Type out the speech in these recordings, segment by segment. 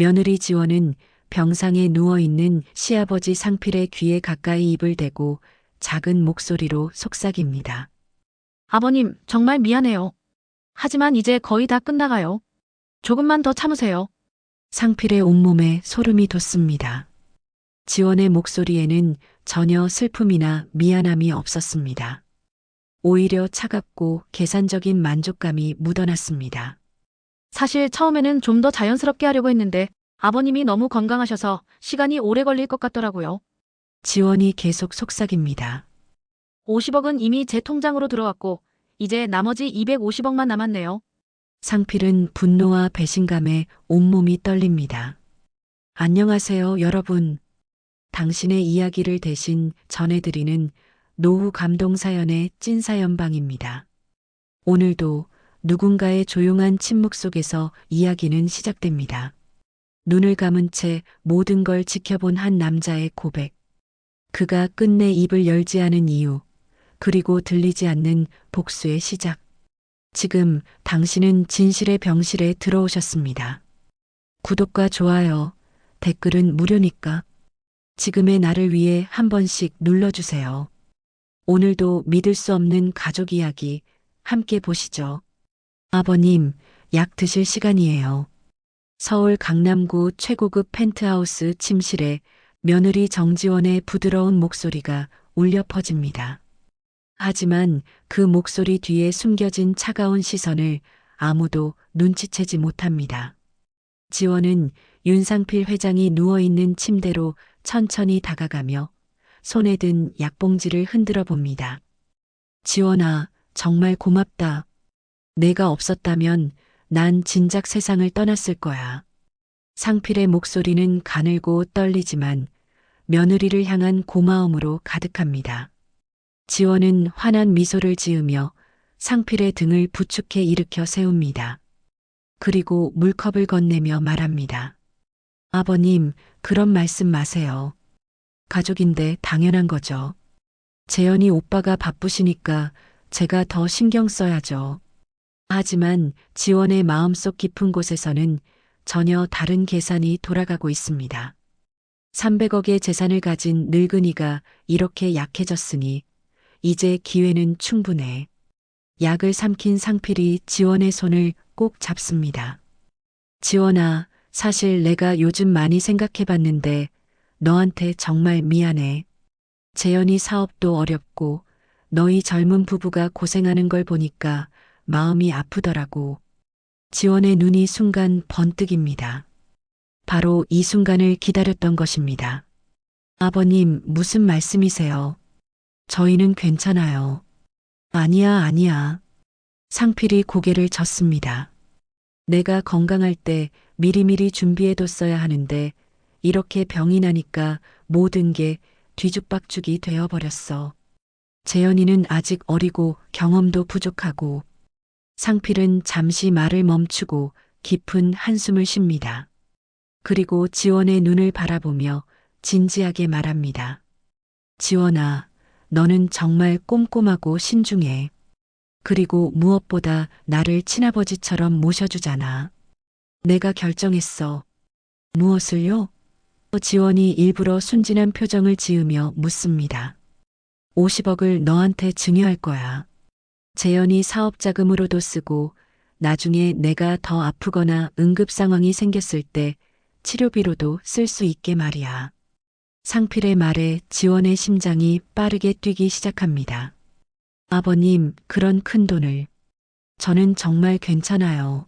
며느리 지원은 병상에 누워있는 시아버지 상필의 귀에 가까이 입을 대고 작은 목소리로 속삭입니다. 아버님, 정말 미안해요. 하지만 이제 거의 다 끝나가요. 조금만 더 참으세요. 상필의 온몸에 소름이 돋습니다. 지원의 목소리에는 전혀 슬픔이나 미안함이 없었습니다. 오히려 차갑고 계산적인 만족감이 묻어났습니다. 사실 처음에는 좀 더 자연스럽게 하려고 했는데 아버님이 너무 건강하셔서 시간이 오래 걸릴 것 같더라고요. 지원이 계속 속삭입니다. 50억은 이미 제 통장으로 들어왔고 이제 나머지 250억만 남았네요. 상필은 분노와 배신감에 온몸이 떨립니다. 안녕하세요, 여러분. 당신의 이야기를 대신 전해드리는 노후 감동 사연의 찐사연방입니다. 오늘도 누군가의 조용한 침묵 속에서 이야기는 시작됩니다. 눈을 감은 채 모든 걸 지켜본 한 남자의 고백. 그가 끝내 입을 열지 않은 이유, 그리고 들리지 않는 복수의 시작. 지금 당신은 진실의 병실에 들어오셨습니다. 구독과 좋아요, 댓글은 무료니까 지금의 나를 위해 한 번씩 눌러주세요. 오늘도 믿을 수 없는 가족 이야기 함께 보시죠. 아버님, 약 드실 시간이에요. 서울 강남구 최고급 펜트하우스 침실에 며느리 정지원의 부드러운 목소리가 울려 퍼집니다. 하지만 그 목소리 뒤에 숨겨진 차가운 시선을 아무도 눈치채지 못합니다. 지원은 윤상필 회장이 누워있는 침대로 천천히 다가가며 손에 든 약봉지를 흔들어 봅니다. 지원아, 정말 고맙다. 내가 없었다면 난 진작 세상을 떠났을 거야. 상필의 목소리는 가늘고 떨리지만 며느리를 향한 고마움으로 가득합니다. 지원은 환한 미소를 지으며 상필의 등을 부축해 일으켜 세웁니다. 그리고 물컵을 건네며 말합니다. 아버님, 그런 말씀 마세요. 가족인데 당연한 거죠. 재현이 오빠가 바쁘시니까 제가 더 신경 써야죠. 하지만 지원의 마음속 깊은 곳에서는 전혀 다른 계산이 돌아가고 있습니다. 300억의 재산을 가진 늙은이가 이렇게 약해졌으니 이제 기회는 충분해. 약을 삼킨 상필이 지원의 손을 꼭 잡습니다. 지원아, 사실 내가 요즘 많이 생각해봤는데 너한테 정말 미안해. 재현이 사업도 어렵고 너희 젊은 부부가 고생하는 걸 보니까 마음이 아프더라고. 지원의 눈이 순간 번뜩입니다. 바로 이 순간을 기다렸던 것입니다. 아버님, 무슨 말씀이세요? 저희는 괜찮아요. 아니야, 아니야. 상필이 고개를 젓습니다. 내가 건강할 때 미리미리 준비해뒀어야 하는데 이렇게 병이 나니까 모든 게 뒤죽박죽이 되어버렸어. 재현이는 아직 어리고 경험도 부족하고 상필은 잠시 말을 멈추고 깊은 한숨을 쉽니다. 그리고 지원의 눈을 바라보며 진지하게 말합니다. 지원아, 너는 정말 꼼꼼하고 신중해. 그리고 무엇보다 나를 친아버지처럼 모셔주잖아. 내가 결정했어. 무엇을요? 지원이 일부러 순진한 표정을 지으며 묻습니다. 50억을 너한테 증여할 거야. 재현이 사업 자금으로도 쓰고 나중에 내가 더 아프거나 응급 상황이 생겼을 때 치료비로도 쓸 수 있게 말이야. 상필의 말에 지원의 심장이 빠르게 뛰기 시작합니다. 아버님, 그런 큰 돈을. 저는 정말 괜찮아요.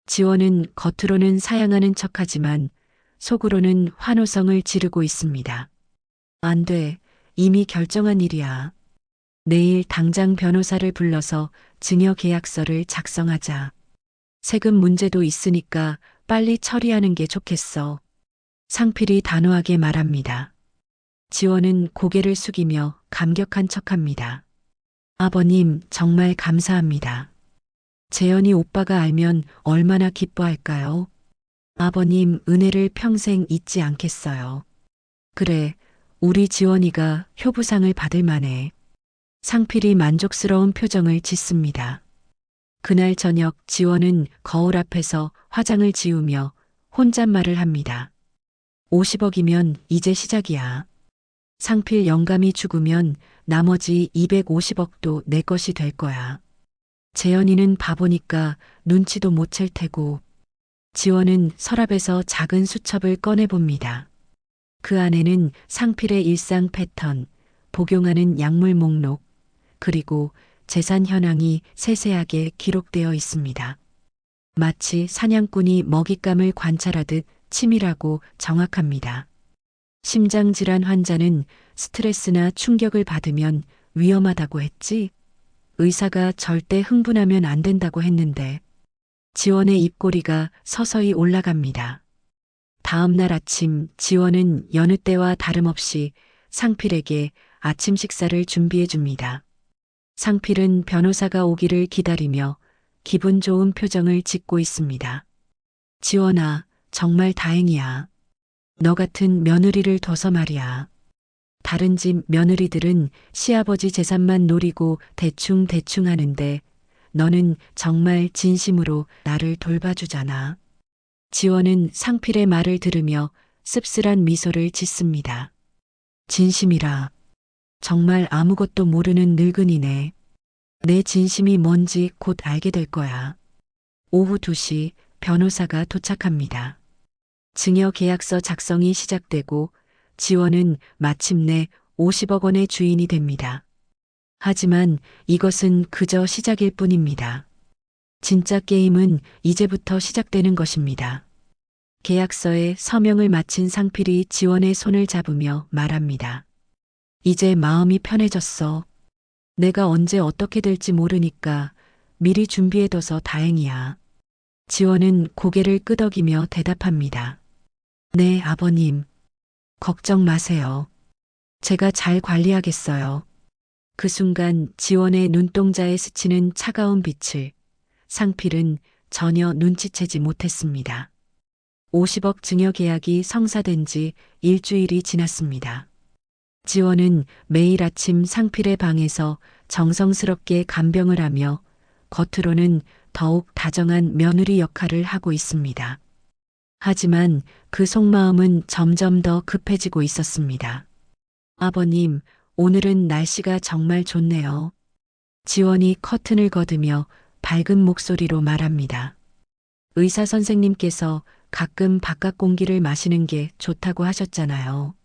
지원은 겉으로는 사양하는 척하지만 속으로는 환호성을 지르고 있습니다. 안 돼. 이미 결정한 일이야. 내일 당장 변호사를 불러서 증여 계약서를 작성하자. 세금 문제도 있으니까 빨리 처리하는 게 좋겠어. 상필이 단호하게 말합니다. 지원은 고개를 숙이며 감격한 척합니다. 아버님, 정말 감사합니다. 재현이 오빠가 알면 얼마나 기뻐할까요? 아버님, 은혜를 평생 잊지 않겠어요. 그래, 우리 지원이가 효부상을 받을 만해. 상필이 만족스러운 표정을 짓습니다. 그날 저녁 지원은 거울 앞에서 화장을 지우며 혼잣말을 합니다. 50억이면 이제 시작이야. 상필 영감이 죽으면 나머지 250억도 내 것이 될 거야. 재현이는 바보니까 눈치도 못 챌 테고. 지원은 서랍에서 작은 수첩을 꺼내봅니다. 그 안에는 상필의 일상 패턴, 복용하는 약물 목록, 그리고 재산 현황이 세세하게 기록되어 있습니다. 마치 사냥꾼이 먹잇감을 관찰하듯 치밀하고 정확합니다. 심장질환 환자는 스트레스나 충격을 받으면 위험하다고 했지? 의사가 절대 흥분하면 안 된다고 했는데. 지원의 입꼬리가 서서히 올라갑니다. 다음 날 아침 지원은 여느 때와 다름없이 상필에게 아침 식사를 준비해 줍니다. 상필은 변호사가 오기를 기다리며 기분 좋은 표정을 짓고 있습니다. 지원아, 정말 다행이야. 너 같은 며느리를 둬서 말이야. 다른 집 며느리들은 시아버지 재산만 노리고 대충 하는데 너는 정말 진심으로 나를 돌봐주잖아. 지원은 상필의 말을 들으며 씁쓸한 미소를 짓습니다. 진심이라. 정말 아무것도 모르는 늙은이네. 내 진심이 뭔지 곧 알게 될 거야. 오후 2시 변호사가 도착합니다. 증여 계약서 작성이 시작되고 지원은 마침내 50억 원의 주인이 됩니다. 하지만 이것은 그저 시작일 뿐입니다. 진짜 게임은 이제부터 시작되는 것입니다. 계약서에 서명을 마친 상필이 지원의 손을 잡으며 말합니다. 이제 마음이 편해졌어. 내가 언제 어떻게 될지 모르니까 미리 준비해둬서 다행이야. 지원은 고개를 끄덕이며 대답합니다. 네, 아버님. 걱정 마세요. 제가 잘 관리하겠어요. 그 순간 지원의 눈동자에 스치는 차가운 빛을 상필은 전혀 눈치채지 못했습니다. 50억 증여 계약이 성사된 지 일주일이 지났습니다. 지원은 매일 아침 상필의 방에서 정성스럽게 간병을 하며 겉으로는 더욱 다정한 며느리 역할을 하고 있습니다. 하지만 그 속마음은 점점 더 급해지고 있었습니다. 아버님, 오늘은 날씨가 정말 좋네요. 지원이 커튼을 걷으며 밝은 목소리로 말합니다. 의사 선생님께서 가끔 바깥 공기를 마시는 게 좋다고 하셨잖아요.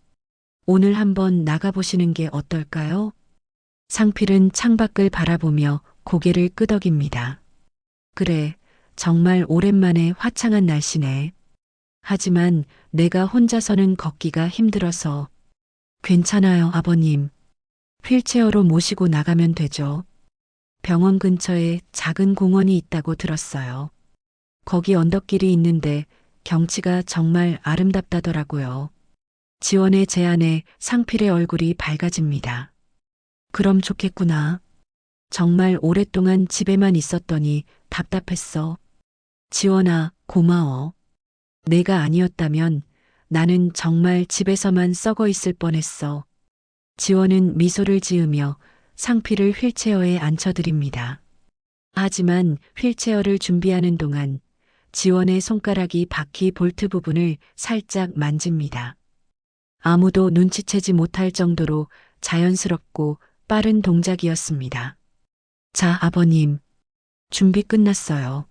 오늘 한번 나가보시는 게 어떨까요? 상필은 창밖을 바라보며 고개를 끄덕입니다. 그래, 정말 오랜만에 화창한 날씨네. 하지만 내가 혼자서는 걷기가 힘들어서. 괜찮아요, 아버님. 휠체어로 모시고 나가면 되죠. 병원 근처에 작은 공원이 있다고 들었어요. 거기 언덕길이 있는데 경치가 정말 아름답다더라고요. 지원의 제안에 상필의 얼굴이 밝아집니다. 그럼 좋겠구나. 정말 오랫동안 집에만 있었더니 답답했어. 지원아, 고마워. 내가 아니었다면 나는 정말 집에서만 썩어 있을 뻔했어. 지원은 미소를 지으며 상필을 휠체어에 앉혀드립니다. 하지만 휠체어를 준비하는 동안 지원의 손가락이 바퀴 볼트 부분을 살짝 만집니다. 아무도 눈치채지 못할 정도로 자연스럽고 빠른 동작이었습니다. 자, 아버님. 준비 끝났어요.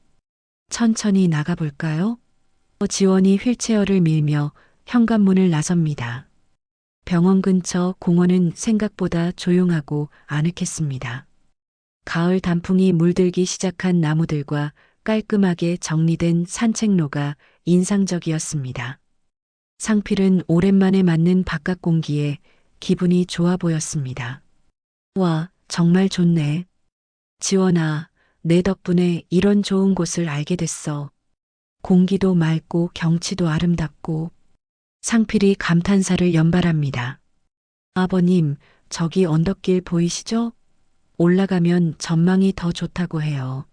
천천히 나가볼까요? 지원이 휠체어를 밀며 현관문을 나섭니다. 병원 근처 공원은 생각보다 조용하고 아늑했습니다. 가을 단풍이 물들기 시작한 나무들과 깔끔하게 정리된 산책로가 인상적이었습니다. 상필은 오랜만에 맞는 바깥 공기에 기분이 좋아 보였습니다. 와, 정말 좋네. 지원아, 내 덕분에 이런 좋은 곳을 알게 됐어. 공기도 맑고 경치도 아름답고. 상필이 감탄사를 연발합니다. 아버님, 저기 언덕길 보이시죠? 올라가면 전망이 더 좋다고 해요.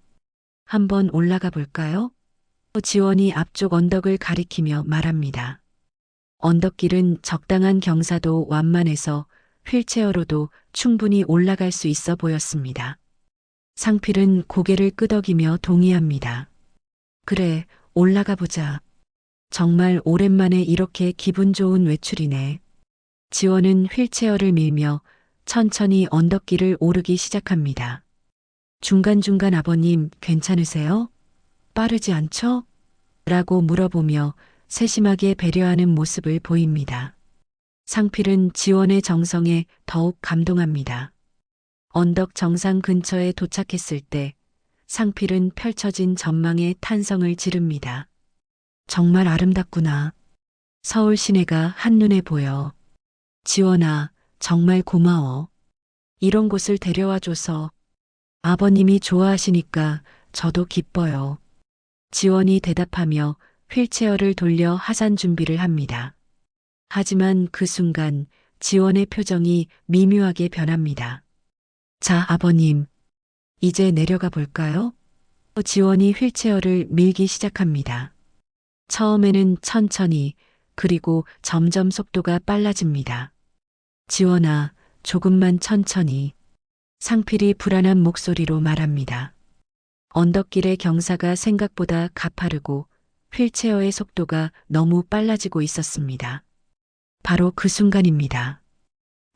한번 올라가 볼까요? 지원이 앞쪽 언덕을 가리키며 말합니다. 언덕길은 적당한 경사도 완만해서 휠체어로도 충분히 올라갈 수 있어 보였습니다. 상필은 고개를 끄덕이며 동의합니다. 그래, 올라가 보자. 정말 오랜만에 이렇게 기분 좋은 외출이네. 지원은 휠체어를 밀며 천천히 언덕길을 오르기 시작합니다. 중간중간 아버님 괜찮으세요? 빠르지 않죠? 라고 물어보며 세심하게 배려하는 모습을 보입니다. 상필은 지원의 정성에 더욱 감동합니다. 언덕 정상 근처에 도착했을 때 상필은 펼쳐진 전망에 탄성을 지릅니다. 정말 아름답구나. 서울 시내가 한눈에 보여. 지원아, 정말 고마워. 이런 곳을 데려와줘서 아버님이 좋아하시니까 저도 기뻐요. 지원이 대답하며 휠체어를 돌려 하산 준비를 합니다. 하지만 그 순간 지원의 표정이 미묘하게 변합니다. 자, 아버님, 이제 내려가 볼까요? 지원이 휠체어를 밀기 시작합니다. 처음에는 천천히, 그리고 점점 속도가 빨라집니다. 지원아, 조금만 천천히. 상필이 불안한 목소리로 말합니다. 언덕길의 경사가 생각보다 가파르고 휠체어의 속도가 너무 빨라지고 있었습니다. 바로 그 순간입니다.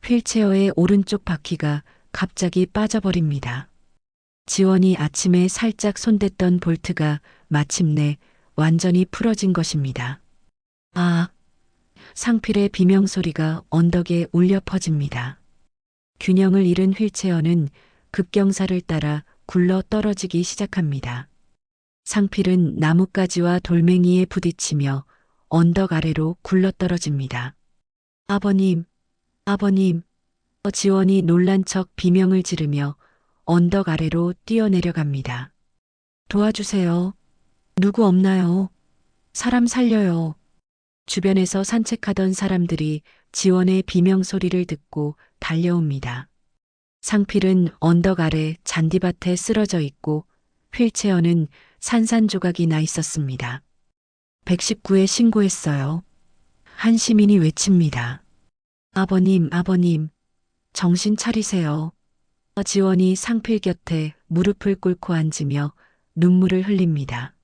휠체어의 오른쪽 바퀴가 갑자기 빠져버립니다. 지원이 아침에 살짝 손댔던 볼트가 마침내 완전히 풀어진 것입니다. 아, 상필의 비명소리가 언덕에 울려 퍼집니다. 균형을 잃은 휠체어는 급경사를 따라 굴러 떨어지기 시작합니다. 상필은 나뭇가지와 돌멩이에 부딪히며 언덕 아래로 굴러 떨어집니다. 아버님, 아버님, 지원이 놀란 척 비명을 지르며 언덕 아래로 뛰어내려갑니다. 도와주세요. 누구 없나요? 사람 살려요. 주변에서 산책하던 사람들이 지원의 비명 소리를 듣고 달려옵니다. 상필은 언덕 아래 잔디밭에 쓰러져 있고 휠체어는 산산조각이 나 있었습니다. 119에 신고했어요. 한 시민이 외칩니다. 아버님, 아버님, 정신 차리세요. 지원이 상필 곁에 무릎을 꿇고 앉으며 눈물을 흘립니다.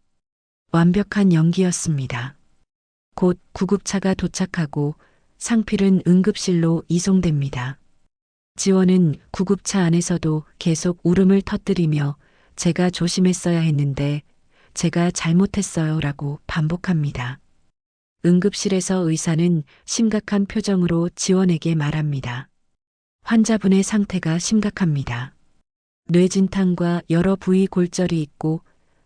완벽한 연기였습니다. 곧 구급차가 도착하고 상필은 응급실로 이송됩니다. 지원은 구급차 안에서도 계속 울음을 터뜨리며 제가 조심했어야 했는데 제가 잘못했어요 라고 반복합니다. 응급실에서 의사는 심각한 표정으로 지원에게 말합니다. 환자분의 상태가 심각합니다. 뇌진탕과 여러 부위 골절이 있고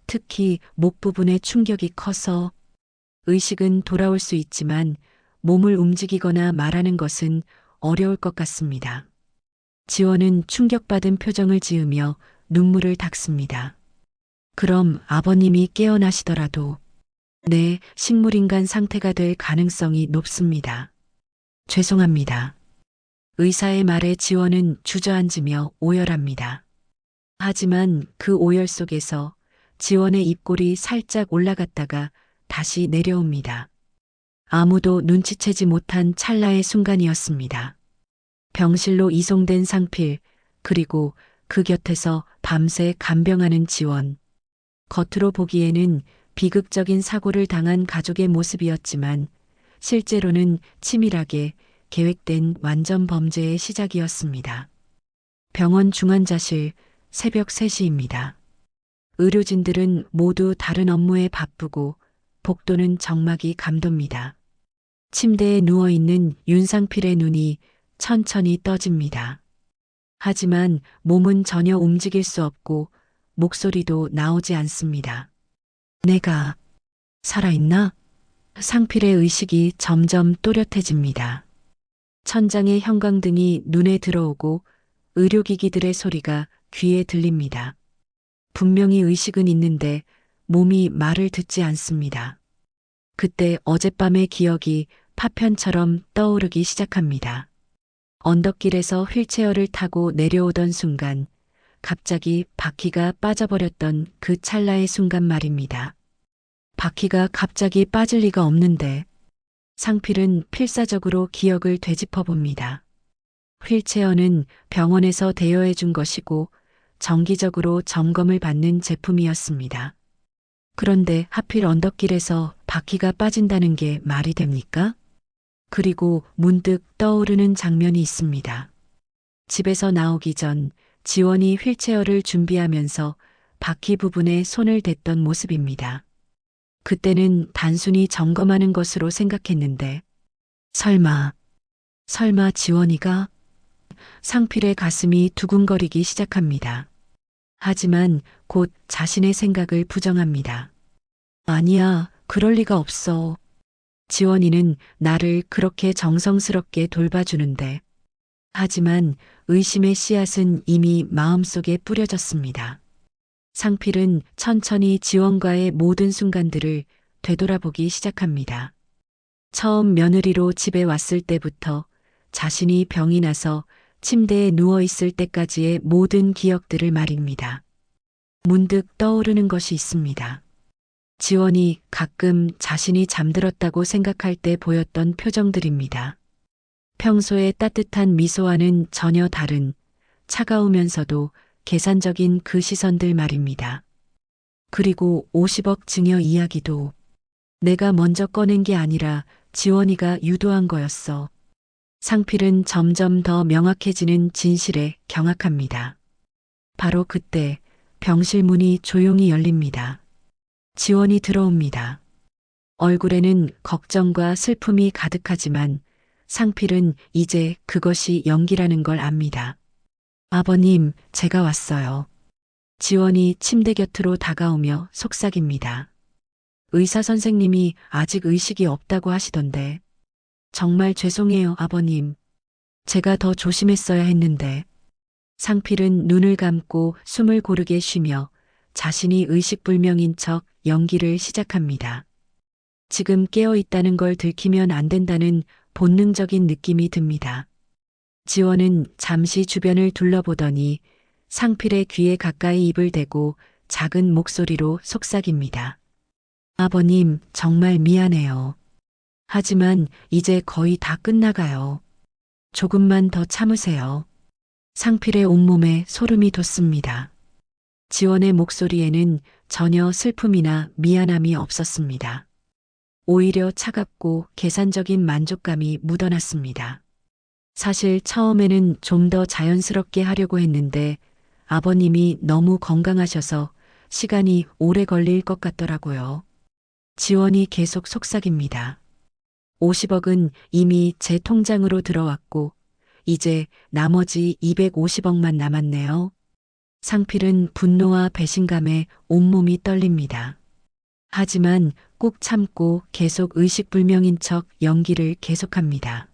특히 목 부분에 충격이 커서 의식은 돌아올 수 있지만 몸을 움직이거나 말하는 것은 어려울 것 같습니다. 지원은 충격받은 표정을 지으며 눈물을 닦습니다. 그럼 아버님이 깨어나시더라도 네, 식물인간 상태가 될 가능성이 높습니다. 죄송합니다. 의사의 말에 지원은 주저앉으며 오열합니다. 하지만 그 오열 속에서 지원의 입꼬리 살짝 올라갔다가 다시 내려옵니다. 아무도 눈치채지 못한 찰나의 순간이었습니다. 병실로 이송된 상필, 그리고 그 곁에서 밤새 간병하는 지원. 겉으로 보기에는 비극적인 사고를 당한 가족의 모습이었지만 실제로는 치밀하게 계획된 완전 범죄의 시작이었습니다. 병원 중환자실 새벽 3시입니다. 의료진들은 모두 다른 업무에 바쁘고 복도는 적막이 감돕니다. 침대에 누워있는 윤상필의 눈이 천천히 떠집니다. 하지만 몸은 전혀 움직일 수 없고 목소리도 나오지 않습니다. 내가 살아있나? 상필의 의식이 점점 또렷해집니다. 천장의 형광등이 눈에 들어오고 의료기기들의 소리가 귀에 들립니다. 분명히 의식은 있는데 몸이 말을 듣지 않습니다. 그때 어젯밤의 기억이 파편처럼 떠오르기 시작합니다. 언덕길에서 휠체어를 타고 내려오던 순간 갑자기 바퀴가 빠져버렸던 그 찰나의 순간 말입니다. 바퀴가 갑자기 빠질 리가 없는데 상필은 필사적으로 기억을 되짚어 봅니다. 휠체어는 병원에서 대여해 준 것이고 정기적으로 점검을 받는 제품이었습니다. 그런데 하필 언덕길에서 바퀴가 빠진다는 게 말이 됩니까? 그리고 문득 떠오르는 장면이 있습니다. 집에서 나오기 전 지원이 휠체어를 준비하면서 바퀴 부분에 손을 댔던 모습입니다. 그때는 단순히 점검하는 것으로 생각했는데 설마 지원이가? 상필의 가슴이 두근거리기 시작합니다. 하지만 곧 자신의 생각을 부정합니다. 아니야, 그럴 리가 없어. 지원이는 나를 그렇게 정성스럽게 돌봐주는데. 하지만 의심의 씨앗은 이미 마음속에 뿌려졌습니다. 상필은 천천히 지원과의 모든 순간들을 되돌아보기 시작합니다. 처음 며느리로 집에 왔을 때부터 자신이 병이 나서 침대에 누워 있을 때까지의 모든 기억들을 말입니다. 문득 떠오르는 것이 있습니다. 지원이 가끔 자신이 잠들었다고 생각할 때 보였던 표정들입니다. 평소의 따뜻한 미소와는 전혀 다른 차가우면서도 계산적인 그 시선들 말입니다. 그리고 50억 증여 이야기도 내가 먼저 꺼낸 게 아니라 지원이가 유도한 거였어. 상필은 점점 더 명확해지는 진실에 경악합니다. 바로 그때 병실 문이 조용히 열립니다. 지원이 들어옵니다. 얼굴에는 걱정과 슬픔이 가득하지만 상필은 이제 그것이 연기라는 걸 압니다. 아버님, 제가 왔어요. 지원이 침대 곁으로 다가오며 속삭입니다. 의사 선생님이 아직 의식이 없다고 하시던데. 정말 죄송해요, 아버님. 제가 더 조심했어야 했는데. 상필은 눈을 감고 숨을 고르게 쉬며 자신이 의식불명인 척 연기를 시작합니다. 지금 깨어 있다는 걸 들키면 안 된다는 본능적인 느낌이 듭니다. 지원은 잠시 주변을 둘러보더니 상필의 귀에 가까이 입을 대고 작은 목소리로 속삭입니다. 아버님, 정말 미안해요. 하지만 이제 거의 다 끝나가요. 조금만 더 참으세요. 상필의 온몸에 소름이 돋습니다. 지원의 목소리에는 전혀 슬픔이나 미안함이 없었습니다. 오히려 차갑고 계산적인 만족감이 묻어났습니다. 사실 처음에는 좀 더 자연스럽게 하려고 했는데 아버님이 너무 건강하셔서 시간이 오래 걸릴 것 같더라고요. 지원이 계속 속삭입니다. 50억은 이미 제 통장으로 들어왔고 이제 나머지 250억만 남았네요. 상필은 분노와 배신감에 온몸이 떨립니다. 하지만 꾹 참고 계속 의식불명인 척 연기를 계속합니다.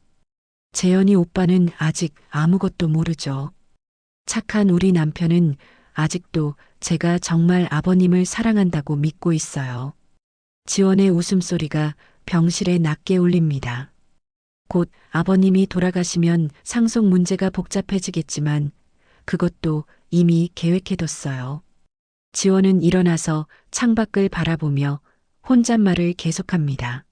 재현이 오빠는 아직 아무것도 모르죠. 착한 우리 남편은 아직도 제가 정말 아버님을 사랑한다고 믿고 있어요. 지원의 웃음소리가 병실에 낮게 울립니다. 곧 아버님이 돌아가시면 상속 문제가 복잡해지겠지만 그것도 이미 계획해뒀어요. 지원은 일어나서 창밖을 바라보며 혼잣말을 계속합니다.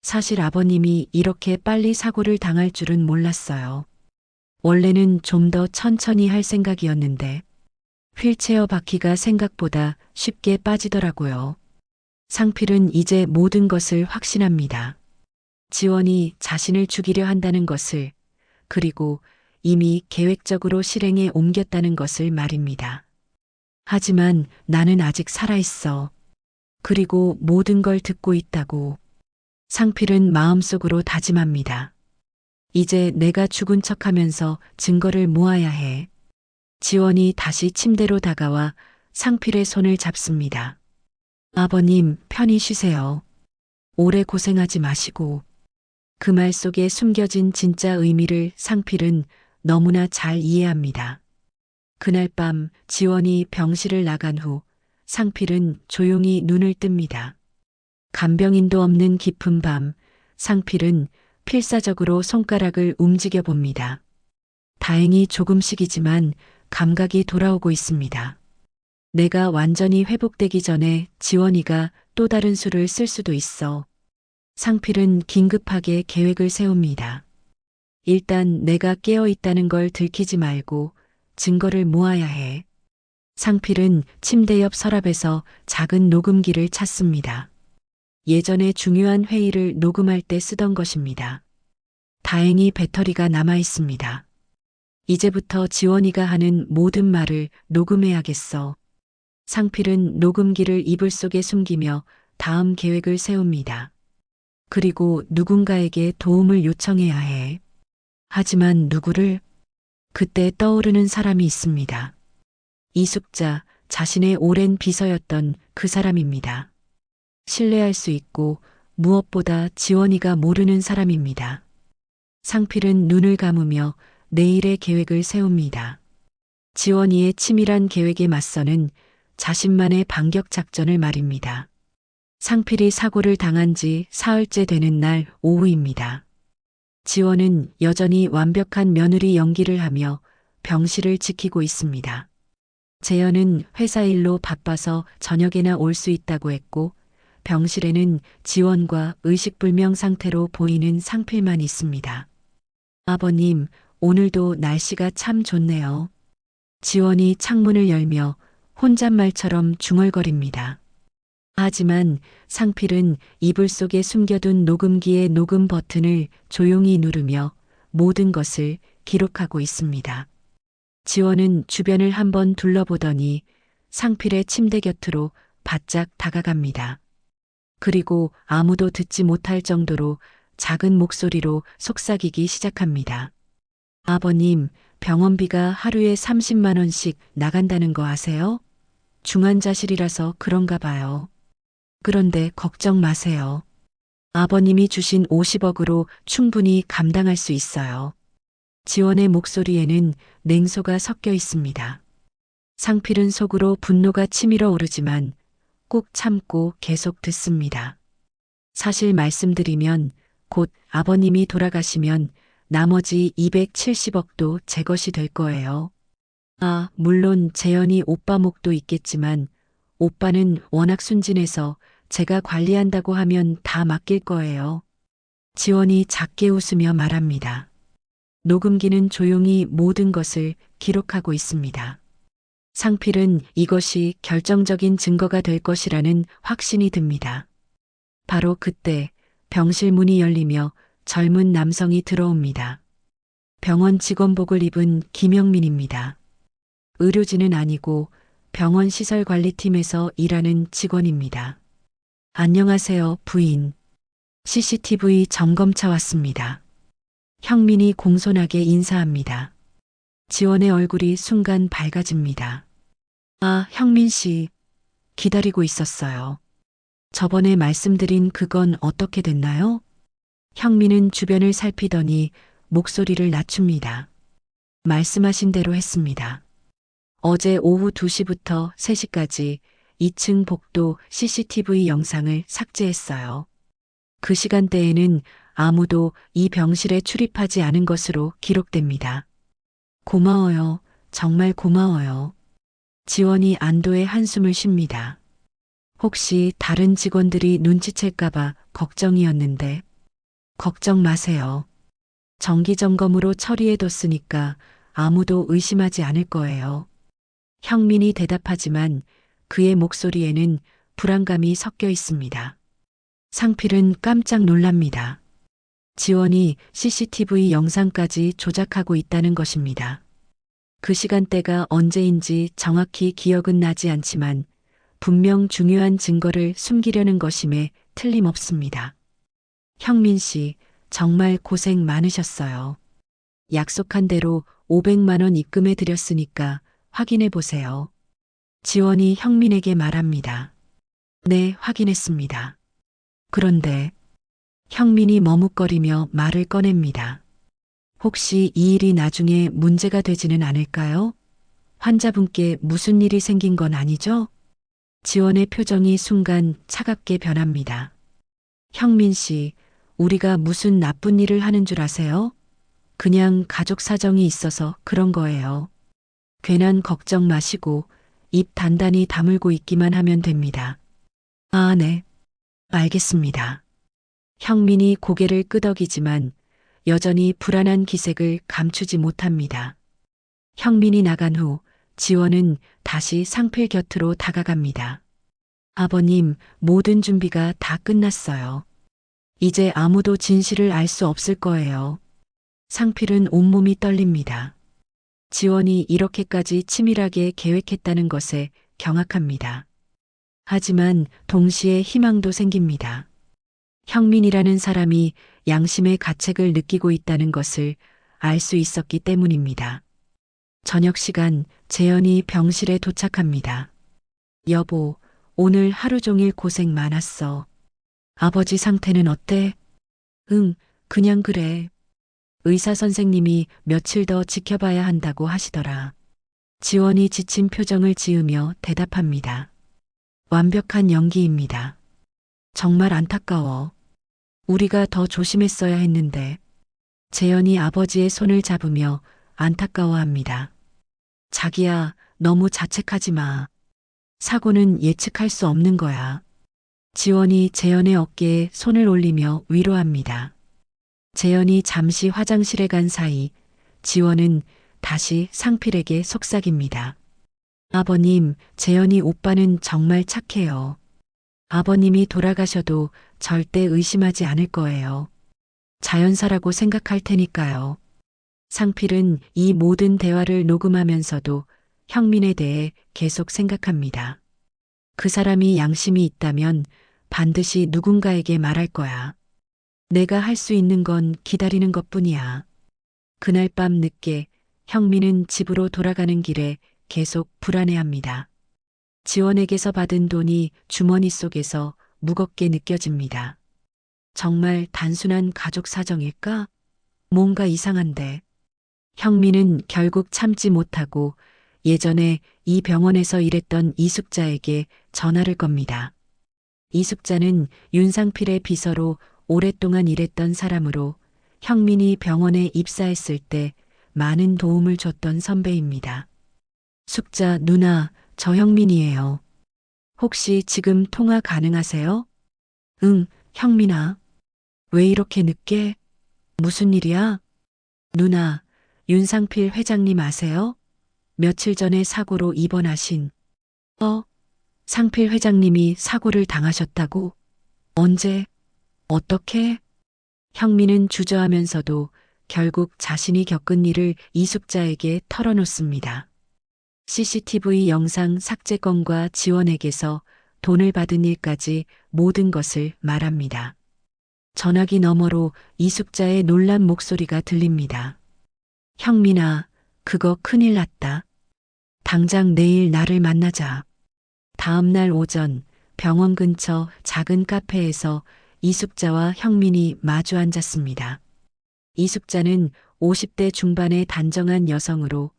사실 아버님이 이렇게 빨리 사고를 당할 줄은 몰랐어요. 원래는 좀 더 천천히 할 생각이었는데 휠체어 바퀴가 생각보다 쉽게 빠지더라고요. 상필은 이제 모든 것을 확신합니다. 지원이 자신을 죽이려 한다는 것을, 그리고 이미 계획적으로 실행에 옮겼다는 것을 말입니다. 하지만 나는 아직 살아있어. 그리고 모든 걸 듣고 있다고. 상필은 마음속으로 다짐합니다. 이제 내가 죽은 척하면서 증거를 모아야 해. 지원이 다시 침대로 다가와 상필의 손을 잡습니다. 아버님, 편히 쉬세요. 오래 고생하지 마시고. 그 말 속에 숨겨진 진짜 의미를 상필은 너무나 잘 이해합니다. 그날 밤 지원이 병실을 나간 후 상필은 조용히 눈을 뜹니다. 간병인도 없는 깊은 밤, 상필은 필사적으로 손가락을 움직여 봅니다. 다행히 조금씩이지만 감각이 돌아오고 있습니다. 내가 완전히 회복되기 전에 지원이가 또 다른 수를 쓸 수도 있어. 상필은 긴급하게 계획을 세웁니다. 일단 내가 깨어 있다는 걸 들키지 말고 증거를 모아야 해. 상필은 침대 옆 서랍에서 작은 녹음기를 찾습니다. 예전에 중요한 회의를 녹음할 때 쓰던 것입니다. 다행히 배터리가 남아 있습니다. 이제부터 지원이가 하는 모든 말을 녹음해야겠어. 상필은 녹음기를 이불 속에 숨기며 다음 계획을 세웁니다. 그리고 누군가에게 도움을 요청해야 해. 하지만 누구를? 그때 떠오르는 사람이 있습니다. 이숙자, 자신의 오랜 비서였던 그 사람입니다. 신뢰할 수 있고 무엇보다 지원이가 모르는 사람입니다. 상필은 눈을 감으며 내일의 계획을 세웁니다. 지원이의 치밀한 계획에 맞서는 자신만의 반격 작전을 말입니다. 상필이 사고를 당한 지 사흘째 되는 날 오후입니다. 지원은 여전히 완벽한 며느리 연기를 하며 병실을 지키고 있습니다. 재현은 회사 일로 바빠서 저녁에나 올 수 있다고 했고 병실에는 지원과 의식불명 상태로 보이는 상필만 있습니다. 아버님, 오늘도 날씨가 참 좋네요. 지원이 창문을 열며 혼잣말처럼 중얼거립니다. 하지만 상필은 이불 속에 숨겨둔 녹음기의 녹음 버튼을 조용히 누르며 모든 것을 기록하고 있습니다. 지원은 주변을 한번 둘러보더니 상필의 침대 곁으로 바짝 다가갑니다. 그리고 아무도 듣지 못할 정도로 작은 목소리로 속삭이기 시작합니다. 아버님, 병원비가 하루에 30만 원씩 나간다는 거 아세요? 중환자실이라서 그런가 봐요. 그런데 걱정 마세요. 아버님이 주신 50억으로 충분히 감당할 수 있어요. 지원의 목소리에는 냉소가 섞여 있습니다. 상필은 속으로 분노가 치밀어 오르지만 꾹 참고 계속 듣습니다. 사실 말씀드리면 곧 아버님이 돌아가시면 나머지 270억도 제 것이 될 거예요. 아, 물론 재현이 오빠 몫도 있겠지만 오빠는 워낙 순진해서 제가 관리한다고 하면 다 맡길 거예요. 지원이 작게 웃으며 말합니다. 녹음기는 조용히 모든 것을 기록하고 있습니다. 상필은 이것이 결정적인 증거가 될 것이라는 확신이 듭니다. 바로 그때 병실 문이 열리며 젊은 남성이 들어옵니다. 병원 직원복을 입은 김영민입니다. 의료진은 아니고 병원 시설관리팀에서 일하는 직원입니다. 안녕하세요, 부인. CCTV 점검차 왔습니다. 형민이 공손하게 인사합니다. 지원의 얼굴이 순간 밝아집니다. 아, 형민 씨. 기다리고 있었어요. 저번에 말씀드린 그건 어떻게 됐나요? 형민은 주변을 살피더니 목소리를 낮춥니다. 말씀하신 대로 했습니다. 어제 오후 2시부터 3시까지 2층 복도 CCTV 영상을 삭제했어요. 그 시간대에는 아무도 이 병실에 출입하지 않은 것으로 기록됩니다. 고마워요. 정말 고마워요. 지원이 안도의 한숨을 쉽니다. 혹시 다른 직원들이 눈치챌까봐 걱정이었는데. 걱정 마세요. 정기점검으로 처리해뒀으니까 아무도 의심하지 않을 거예요. 형민이 대답하지만 그의 목소리에는 불안감이 섞여 있습니다. 상필은 깜짝 놀랍니다. 지원이 CCTV 영상까지 조작하고 있다는 것입니다. 그 시간대가 언제인지 정확히 기억은 나지 않지만 분명 중요한 증거를 숨기려는 것임에 틀림없습니다. 형민 씨, 정말 고생 많으셨어요. 약속한 대로 500만 원 입금해 드렸으니까 확인해 보세요. 지원이 형민에게 말합니다. 네, 확인했습니다. 그런데 형민이 머뭇거리며 말을 꺼냅니다. 혹시 이 일이 나중에 문제가 되지는 않을까요? 환자분께 무슨 일이 생긴 건 아니죠? 지원의 표정이 순간 차갑게 변합니다. 형민 씨, 우리가 무슨 나쁜 일을 하는 줄 아세요? 그냥 가족 사정이 있어서 그런 거예요. 괜한 걱정 마시고 입 단단히 다물고 있기만 하면 됩니다. 아, 네. 알겠습니다. 형민이 고개를 끄덕이지만 여전히 불안한 기색을 감추지 못합니다. 형민이 나간 후 지원은 다시 상필 곁으로 다가갑니다. 아버님, 모든 준비가 다 끝났어요. 이제 아무도 진실을 알 수 없을 거예요. 상필은 온몸이 떨립니다. 지원이 이렇게까지 치밀하게 계획했다는 것에 경악합니다. 하지만 동시에 희망도 생깁니다. 형민이라는 사람이 양심의 가책을 느끼고 있다는 것을 알 수 있었기 때문입니다. 저녁 시간 재현이 병실에 도착합니다. 여보, 오늘 하루 종일 고생 많았어. 아버지 상태는 어때? 응, 그냥 그래. 의사 선생님이 며칠 더 지켜봐야 한다고 하시더라. 지원이 지친 표정을 지으며 대답합니다. 완벽한 연기입니다. 정말 안타까워. 우리가 더 조심했어야 했는데. 재현이 아버지의 손을 잡으며 안타까워합니다. 자기야, 너무 자책하지 마. 사고는 예측할 수 없는 거야. 지원이 재현의 어깨에 손을 올리며 위로합니다. 재현이 잠시 화장실에 간 사이 지원은 다시 상필에게 속삭입니다. 아버님, 재현이 오빠는 정말 착해요. 아버님이 돌아가셔도 절대 의심하지 않을 거예요. 자연사라고 생각할 테니까요. 상필은 이 모든 대화를 녹음하면서도 형민에 대해 계속 생각합니다. 그 사람이 양심이 있다면 반드시 누군가에게 말할 거야. 내가 할 수 있는 건 기다리는 것뿐이야. 그날 밤 늦게 형민은 집으로 돌아가는 길에 계속 불안해합니다. 지원에게서 받은 돈이 주머니 속에서 무겁게 느껴집니다. 정말 단순한 가족 사정일까? 뭔가 이상한데. 형민은 결국 참지 못하고 예전에 이 병원에서 일했던 이숙자에게 전화를 겁니다. 이숙자는 윤상필의 비서로 오랫동안 일했던 사람으로 형민이 병원에 입사했을 때 많은 도움을 줬던 선배입니다. 숙자 누나, 저 형민이에요. 혹시 지금 통화 가능하세요? 응, 형민아. 왜 이렇게 늦게? 무슨 일이야? 누나, 윤상필 회장님 아세요? 며칠 전에 사고로 입원하신. 상필 회장님이 사고를 당하셨다고? 언제? 어떻게? 형민은 주저하면서도 결국 자신이 겪은 일을 이숙자에게 털어놓습니다. CCTV 영상 삭제 건과 지원에게서 돈을 받은 일까지 모든 것을 말합니다. 전화기 너머로 이숙자의 놀란 목소리가 들립니다. 형민아, 그거 큰일 났다. 당장 내일 나를 만나자. 다음 날 오전 병원 근처 작은 카페에서 이숙자와 형민이 마주 앉았습니다. 이숙자는 50대 중반의 단정한 여성으로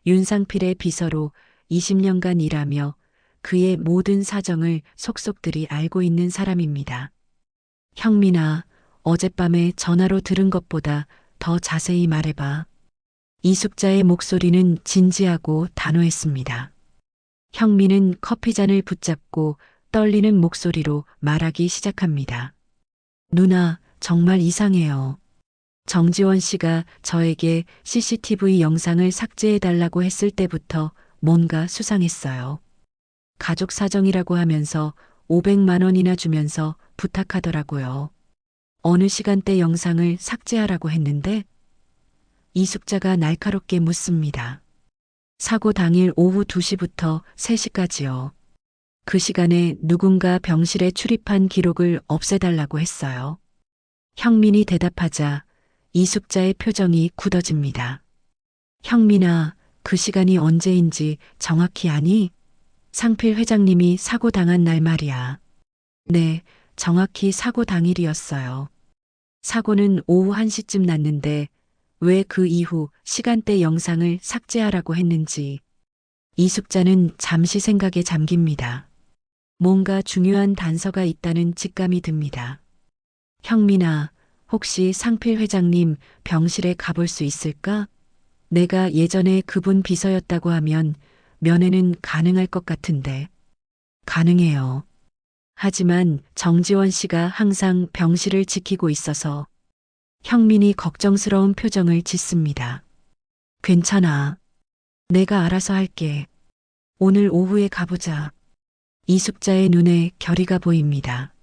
윤상필의 비서로 20년간 일하며 그의 모든 사정을 속속들이 알고 있는 사람입니다. 형민아, 어젯밤에 전화로 들은 것보다 더 자세히 말해봐. 이숙자의 목소리는 진지하고 단호했습니다. 형민은 커피잔을 붙잡고 떨리는 목소리로 말하기 시작합니다. 누나, 정말 이상해요. 정지원 씨가 저에게 CCTV 영상을 삭제해달라고 했을 때부터 뭔가 수상했어요. 가족 사정이라고 하면서 500만 원이나 주면서 부탁하더라고요. 어느 시간대 영상을 삭제하라고 했는데? 이숙자가 날카롭게 묻습니다. 사고 당일 오후 2시부터 3시까지요. 그 시간에 누군가 병실에 출입한 기록을 없애달라고 했어요. 형민이 대답하자 이숙자의 표정이 굳어집니다. 형민아, 그 시간이 언제인지 정확히 아니? 상필 회장님이 사고 당한 날 말이야. 네, 정확히 사고 당일이었어요. 사고는 오후 1시쯤 났는데 왜 그 이후 시간대 영상을 삭제하라고 했는지 이숙자는 잠시 생각에 잠깁니다. 뭔가 중요한 단서가 있다는 직감이 듭니다. 형민아, 혹시 상필 회장님 병실에 가볼 수 있을까? 내가 예전에 그분 비서였다고 하면 면회는 가능할 것 같은데. 가능해요. 하지만 정지원 씨가 항상 병실을 지키고 있어서 형민이 걱정스러운 표정을 짓습니다. 괜찮아. 내가 알아서 할게. 오늘 오후에 가보자. 이숙자의 눈에 결의가 보입니다.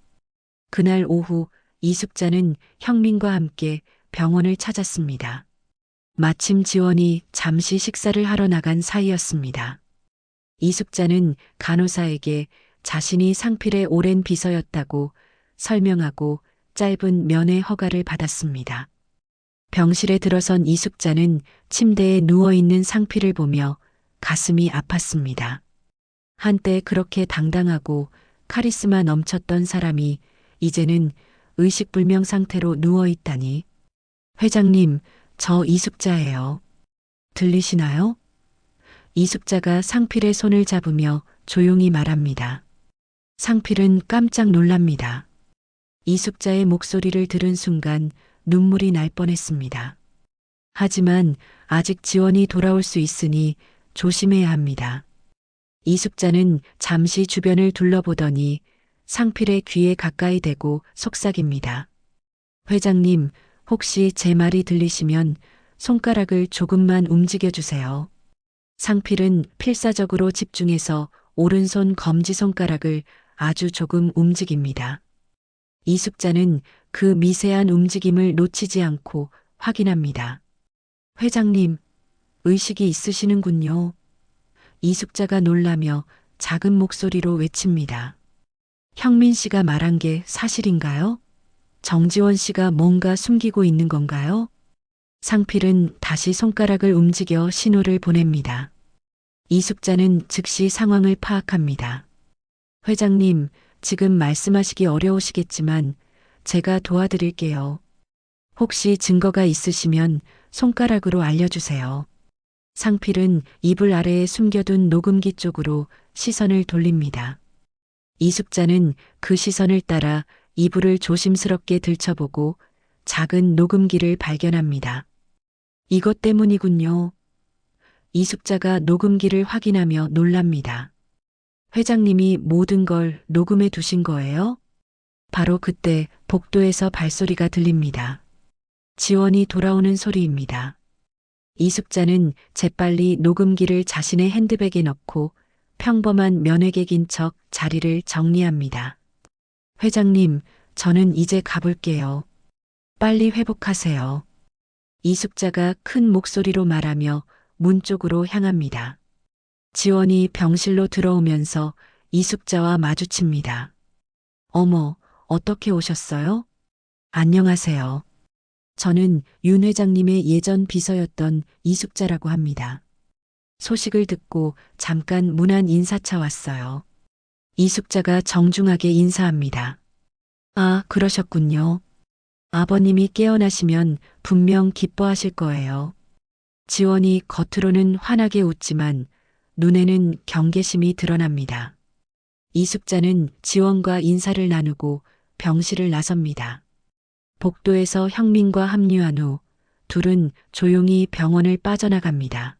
그날 오후 이숙자는 형민과 함께 병원을 찾았습니다. 마침 지원이 잠시 식사를 하러 나간 사이였습니다. 이숙자는 간호사에게 자신이 상필의 오랜 비서였다고 설명하고 짧은 면회 허가를 받았습니다. 병실에 들어선 이숙자는 침대에 누워있는 상필을 보며 가슴이 아팠습니다. 한때 그렇게 당당하고 카리스마 넘쳤던 사람이 이제는 의식불명 상태로 누워있다니. 회장님, 저 이숙자예요. 들리시나요? 이숙자가 상필의 손을 잡으며 조용히 말합니다. 상필은 깜짝 놀랍니다. 이숙자의 목소리를 들은 순간 눈물이 날 뻔했습니다. 하지만 아직 지원이 돌아올 수 있으니 조심해야 합니다. 이숙자는 잠시 주변을 둘러보더니 상필의 귀에 가까이 대고 속삭입니다. 회장님, 혹시 제 말이 들리시면 손가락을 조금만 움직여주세요. 상필은 필사적으로 집중해서 오른손 검지손가락을 아주 조금 움직입니다. 이숙자는 그 미세한 움직임을 놓치지 않고 확인합니다. 회장님, 의식이 있으시는군요. 이숙자가 놀라며 작은 목소리로 외칩니다. 형민 씨가 말한 게 사실인가요? 정지원 씨가 뭔가 숨기고 있는 건가요? 상필은 다시 손가락을 움직여 신호를 보냅니다. 이숙자는 즉시 상황을 파악합니다. 회장님, 지금 말씀하시기 어려우시겠지만 제가 도와드릴게요. 혹시 증거가 있으시면 손가락으로 알려주세요. 상필은 이불 아래에 숨겨둔 녹음기 쪽으로 시선을 돌립니다. 이숙자는 그 시선을 따라 이불을 조심스럽게 들춰보고 작은 녹음기를 발견합니다. 이것 때문이군요. 이숙자가 녹음기를 확인하며 놀랍니다. 회장님이 모든 걸 녹음해 두신 거예요? 바로 그때 복도에서 발소리가 들립니다. 지원이 돌아오는 소리입니다. 이숙자는 재빨리 녹음기를 자신의 핸드백에 넣고 평범한 면회객인 척 자리를 정리합니다. 회장님, 저는 이제 가볼게요. 빨리 회복하세요. 이숙자가 큰 목소리로 말하며 문 쪽으로 향합니다. 지원이 병실로 들어오면서 이숙자와 마주칩니다. 어머, 어떻게 오셨어요? 안녕하세요. 저는 윤 회장님의 예전 비서였던 이숙자라고 합니다. 소식을 듣고 잠깐 문 안 인사차 왔어요. 이숙자가 정중하게 인사합니다. 아, 그러셨군요. 아버님이 깨어나시면 분명 기뻐하실 거예요. 지원이 겉으로는 환하게 웃지만 눈에는 경계심이 드러납니다. 이숙자는 지원과 인사를 나누고 병실을 나섭니다. 복도에서 형민과 합류한 후 둘은 조용히 병원을 빠져나갑니다.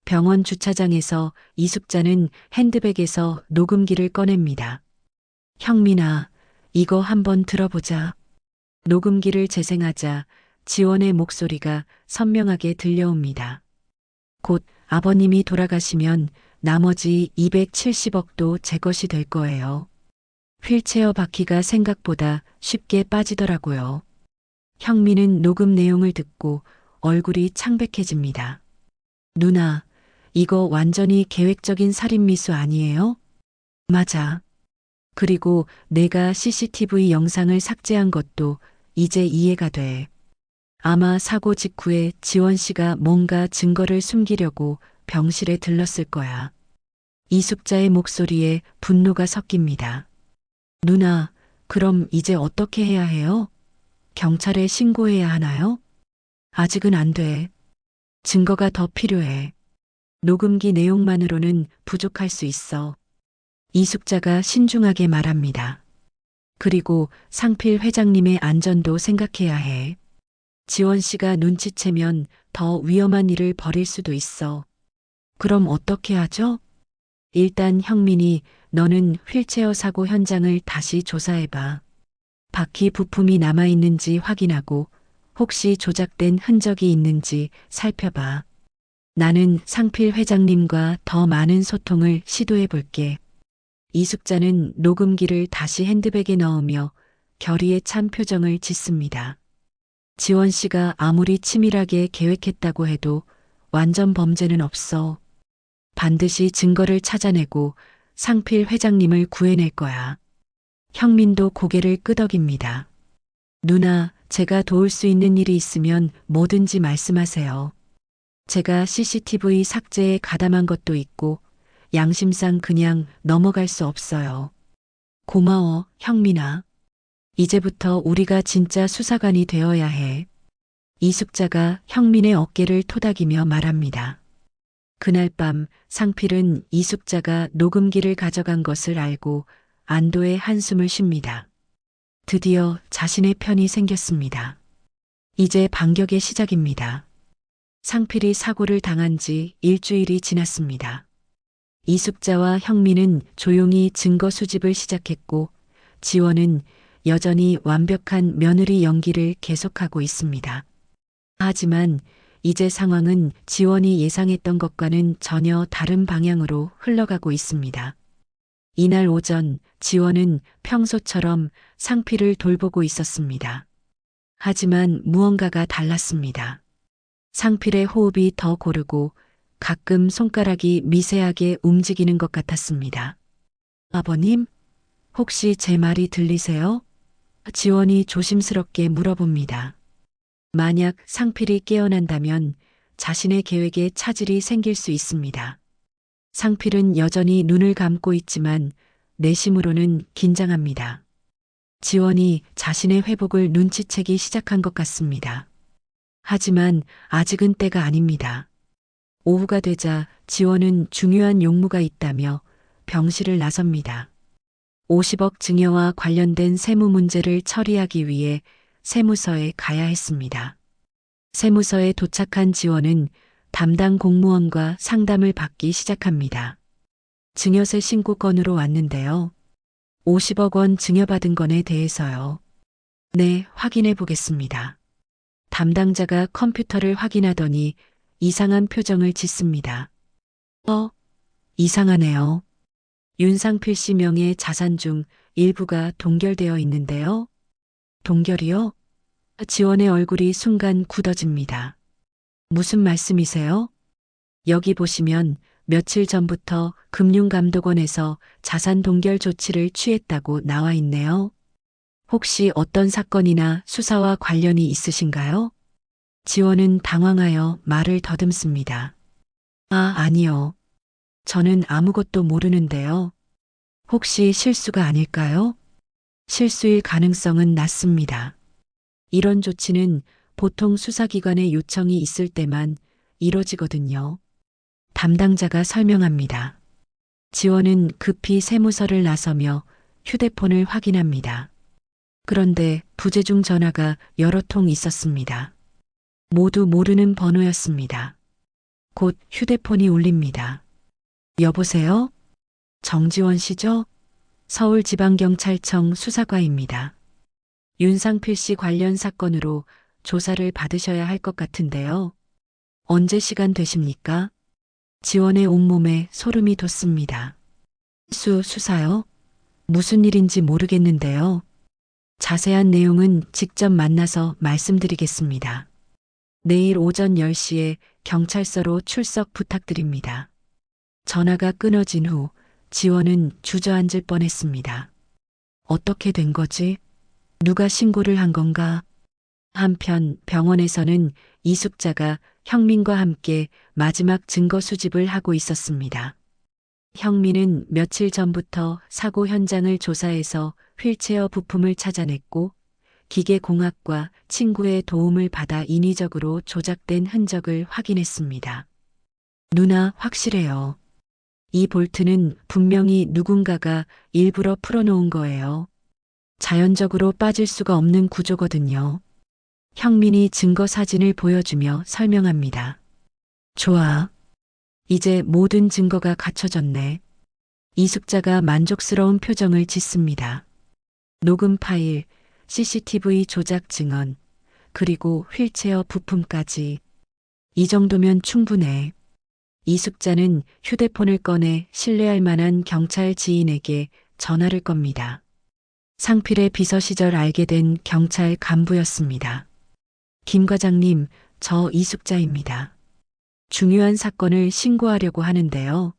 병원 주차장에서 이숙자는 핸드백에서 녹음기를 꺼냅니다. 형민아, 이거 한번 들어보자. 녹음기를 재생하자 지원의 목소리가 선명하게 들려옵니다. 곧 아버님이 돌아가시면 나머지 270억도 제 것이 될 거예요. 휠체어 바퀴가 생각보다 쉽게 빠지더라고요. 형민은 녹음 내용을 듣고 얼굴이 창백해집니다. 누나, 이거 완전히 계획적인 살인미수 아니에요? 맞아. 그리고 내가 CCTV 영상을 삭제한 것도 이제 이해가 돼. 아마 사고 직후에 지원 씨가 뭔가 증거를 숨기려고 병실에 들렀을 거야. 이숙자의 목소리에 분노가 섞입니다. 누나, 그럼 이제 어떻게 해야 해요? 경찰에 신고해야 하나요? 아직은 안 돼. 증거가 더 필요해. 녹음기 내용만으로는 부족할 수 있어. 이숙자가 신중하게 말합니다. 그리고 상필 회장님의 안전도 생각해야 해. 지원 씨가 눈치채면 더 위험한 일을 벌일 수도 있어. 그럼 어떻게 하죠? 일단 형민이 너는 휠체어 사고 현장을 다시 조사해봐. 바퀴 부품이 남아있는지 확인하고 혹시 조작된 흔적이 있는지 살펴봐. 나는 상필 회장님과 더 많은 소통을 시도해 볼게. 이숙자는 녹음기를 다시 핸드백에 넣으며 결의에 찬 표정을 짓습니다. 지원 씨가 아무리 치밀하게 계획했다고 해도 완전 범죄는 없어. 반드시 증거를 찾아내고 상필 회장님을 구해낼 거야. 형민도 고개를 끄덕입니다. 누나, 제가 도울 수 있는 일이 있으면 뭐든지 말씀하세요. 제가 CCTV 삭제에 가담한 것도 있고 양심상 그냥 넘어갈 수 없어요. 고마워, 형민아. 이제부터 우리가 진짜 수사관이 되어야 해. 이숙자가 형민의 어깨를 토닥이며 말합니다. 그날 밤 상필은 이숙자가 녹음기를 가져간 것을 알고 안도의 한숨을 쉽니다. 드디어 자신의 편이 생겼습니다. 이제 반격의 시작입니다. 상필이 사고를 당한 지 일주일이 지났습니다. 이숙자와 형민은 조용히 증거 수집을 시작했고 지원은 여전히 완벽한 며느리 연기를 계속하고 있습니다. 하지만 이제 상황은 지원이 예상했던 것과는 전혀 다른 방향으로 흘러가고 있습니다. 이날 오전 지원은 평소처럼 상필을 돌보고 있었습니다. 하지만 무언가가 달랐습니다. 상필의 호흡이 더 고르고 가끔 손가락이 미세하게 움직이는 것 같았습니다. 아버님, 혹시 제 말이 들리세요? 지원이 조심스럽게 물어봅니다. 만약 상필이 깨어난다면 자신의 계획에 차질이 생길 수 있습니다. 상필은 여전히 눈을 감고 있지만 내심으로는 긴장합니다. 지원이 자신의 회복을 눈치채기 시작한 것 같습니다. 하지만 아직은 때가 아닙니다. 오후가 되자 지원은 중요한 용무가 있다며 병실을 나섭니다. 50억 증여와 관련된 세무 문제를 처리하기 위해 세무서에 가야 했습니다. 세무서에 도착한 지원은 담당 공무원과 상담을 받기 시작합니다. 증여세 신고 건으로 왔는데요. 50억 원 증여받은 건에 대해서요. 네, 확인해 보겠습니다. 담당자가 컴퓨터를 확인하더니 이상한 표정을 짓습니다. 이상하네요. 윤상필 씨 명의 자산 중 일부가 동결되어 있는데요. 동결이요? 지원의 얼굴이 순간 굳어집니다. 무슨 말씀이세요? 여기 보시면 며칠 전부터 금융감독원에서 자산 동결 조치를 취했다고 나와 있네요. 혹시 어떤 사건이나 수사와 관련이 있으신가요? 지원은 당황하여 말을 더듬습니다. 아니요. 저는 아무것도 모르는데요. 혹시 실수가 아닐까요? 실수일 가능성은 낮습니다. 이런 조치는 보통 수사기관의 요청이 있을 때만 이뤄지거든요. 담당자가 설명합니다. 지원은 급히 세무서를 나서며 휴대폰을 확인합니다. 그런데 부재중 전화가 여러 통 있었습니다. 모두 모르는 번호였습니다. 곧 휴대폰이 울립니다. 여보세요? 정지원 씨죠? 서울지방경찰청 수사과입니다. 윤상필 씨 관련 사건으로 조사를 받으셔야 할 것 같은데요. 언제 시간 되십니까? 지원의 온몸에 소름이 돋습니다. 수사요? 무슨 일인지 모르겠는데요. 자세한 내용은 직접 만나서 말씀드리겠습니다. 내일 오전 10시에 경찰서로 출석 부탁드립니다. 전화가 끊어진 후 지원은 주저앉을 뻔했습니다. 어떻게 된 거지? 누가 신고를 한 건가? 한편 병원에서는 이숙자가 형민과 함께 마지막 증거 수집을 하고 있었습니다. 형민은 며칠 전부터 사고 현장을 조사해서 휠체어 부품을 찾아냈고 기계공학과 친구의 도움을 받아 인위적으로 조작된 흔적을 확인했습니다. 누나, 확실해요. 이 볼트는 분명히 누군가가 일부러 풀어놓은 거예요. 자연적으로 빠질 수가 없는 구조거든요. 형민이 증거 사진을 보여주며 설명합니다. 좋아. 이제 모든 증거가 갖춰졌네. 이숙자가 만족스러운 표정을 짓습니다. 녹음 파일, CCTV 조작 증언, 그리고 휠체어 부품까지. 이 정도면 충분해. 이숙자는 휴대폰을 꺼내 신뢰할 만한 경찰 지인에게 전화를 겁니다. 상필의 비서 시절 알게 된 경찰 간부였습니다. 김 과장님, 저 이숙자입니다. 중요한 사건을 신고하려고 하는데요.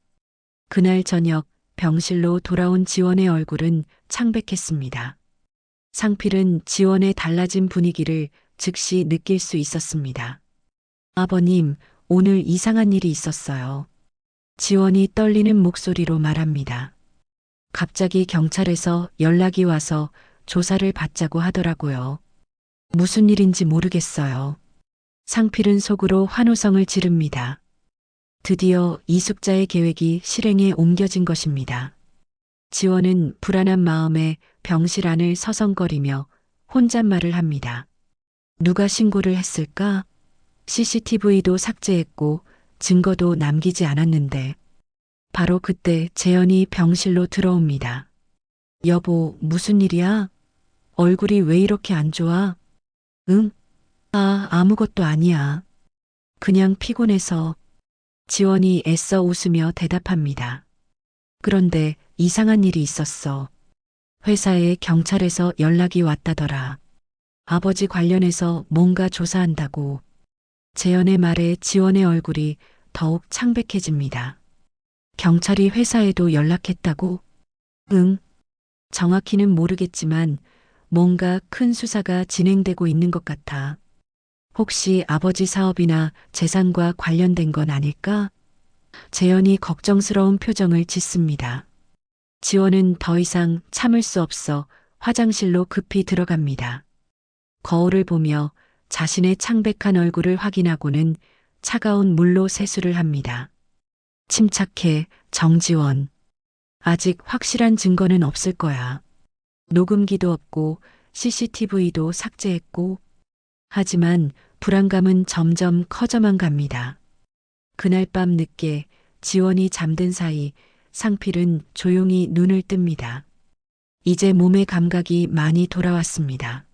그날 저녁 병실로 돌아온 지원의 얼굴은 창백했습니다. 상필은 지원의 달라진 분위기를 즉시 느낄 수 있었습니다. 아버님, 오늘 이상한 일이 있었어요. 지원이 떨리는 목소리로 말합니다. 갑자기 경찰에서 연락이 와서 조사를 받자고 하더라고요. 무슨 일인지 모르겠어요. 상필은 속으로 환호성을 지릅니다. 드디어 이숙자의 계획이 실행에 옮겨진 것입니다. 지원은 불안한 마음에 병실 안을 서성거리며 혼잣말을 합니다. 누가 신고를 했을까? CCTV도 삭제했고 증거도 남기지 않았는데. 바로 그때 재현이 병실로 들어옵니다. 여보, 무슨 일이야? 얼굴이 왜 이렇게 안 좋아? 응? 아무것도 아니야. 그냥 피곤해서. 지원이 애써 웃으며 대답합니다. 그런데 이상한 일이 있었어. 회사에 경찰에서 연락이 왔다더라. 아버지 관련해서 뭔가 조사한다고. 재현의 말에 지원의 얼굴이 더욱 창백해집니다. 경찰이 회사에도 연락했다고? 응. 정확히는 모르겠지만 뭔가 큰 수사가 진행되고 있는 것 같아. 혹시 아버지 사업이나 재산과 관련된 건 아닐까? 재현이 걱정스러운 표정을 짓습니다. 지원은 더 이상 참을 수 없어 화장실로 급히 들어갑니다. 거울을 보며 자신의 창백한 얼굴을 확인하고는 차가운 물로 세수를 합니다. 침착해, 정지원. 아직 확실한 증거는 없을 거야. 녹음기도 없고 CCTV도 삭제했고. 하지만 불안감은 점점 커져만 갑니다. 그날 밤 늦게 지원이 잠든 사이 상필은 조용히 눈을 뜹니다. 이제 몸의 감각이 많이 돌아왔습니다.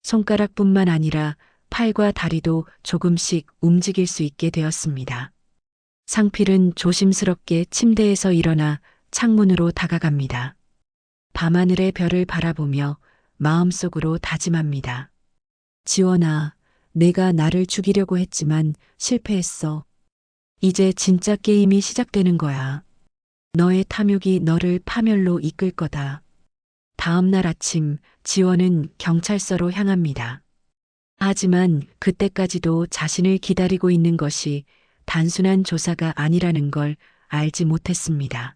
손가락뿐만 아니라 팔과 다리도 조금씩 움직일 수 있게 되었습니다. 상필은 조심스럽게 침대에서 일어나 창문으로 다가갑니다. 밤하늘의 별을 바라보며 마음속으로 다짐합니다. 지원아, 내가 나를 죽이려고 했지만 실패했어. 이제 진짜 게임이 시작되는 거야. 너의 탐욕이 너를 파멸로 이끌 거다. 다음 날 아침 지원은 경찰서로 향합니다. 하지만 그때까지도 자신을 기다리고 있는 것이 단순한 조사가 아니라는 걸 알지 못했습니다.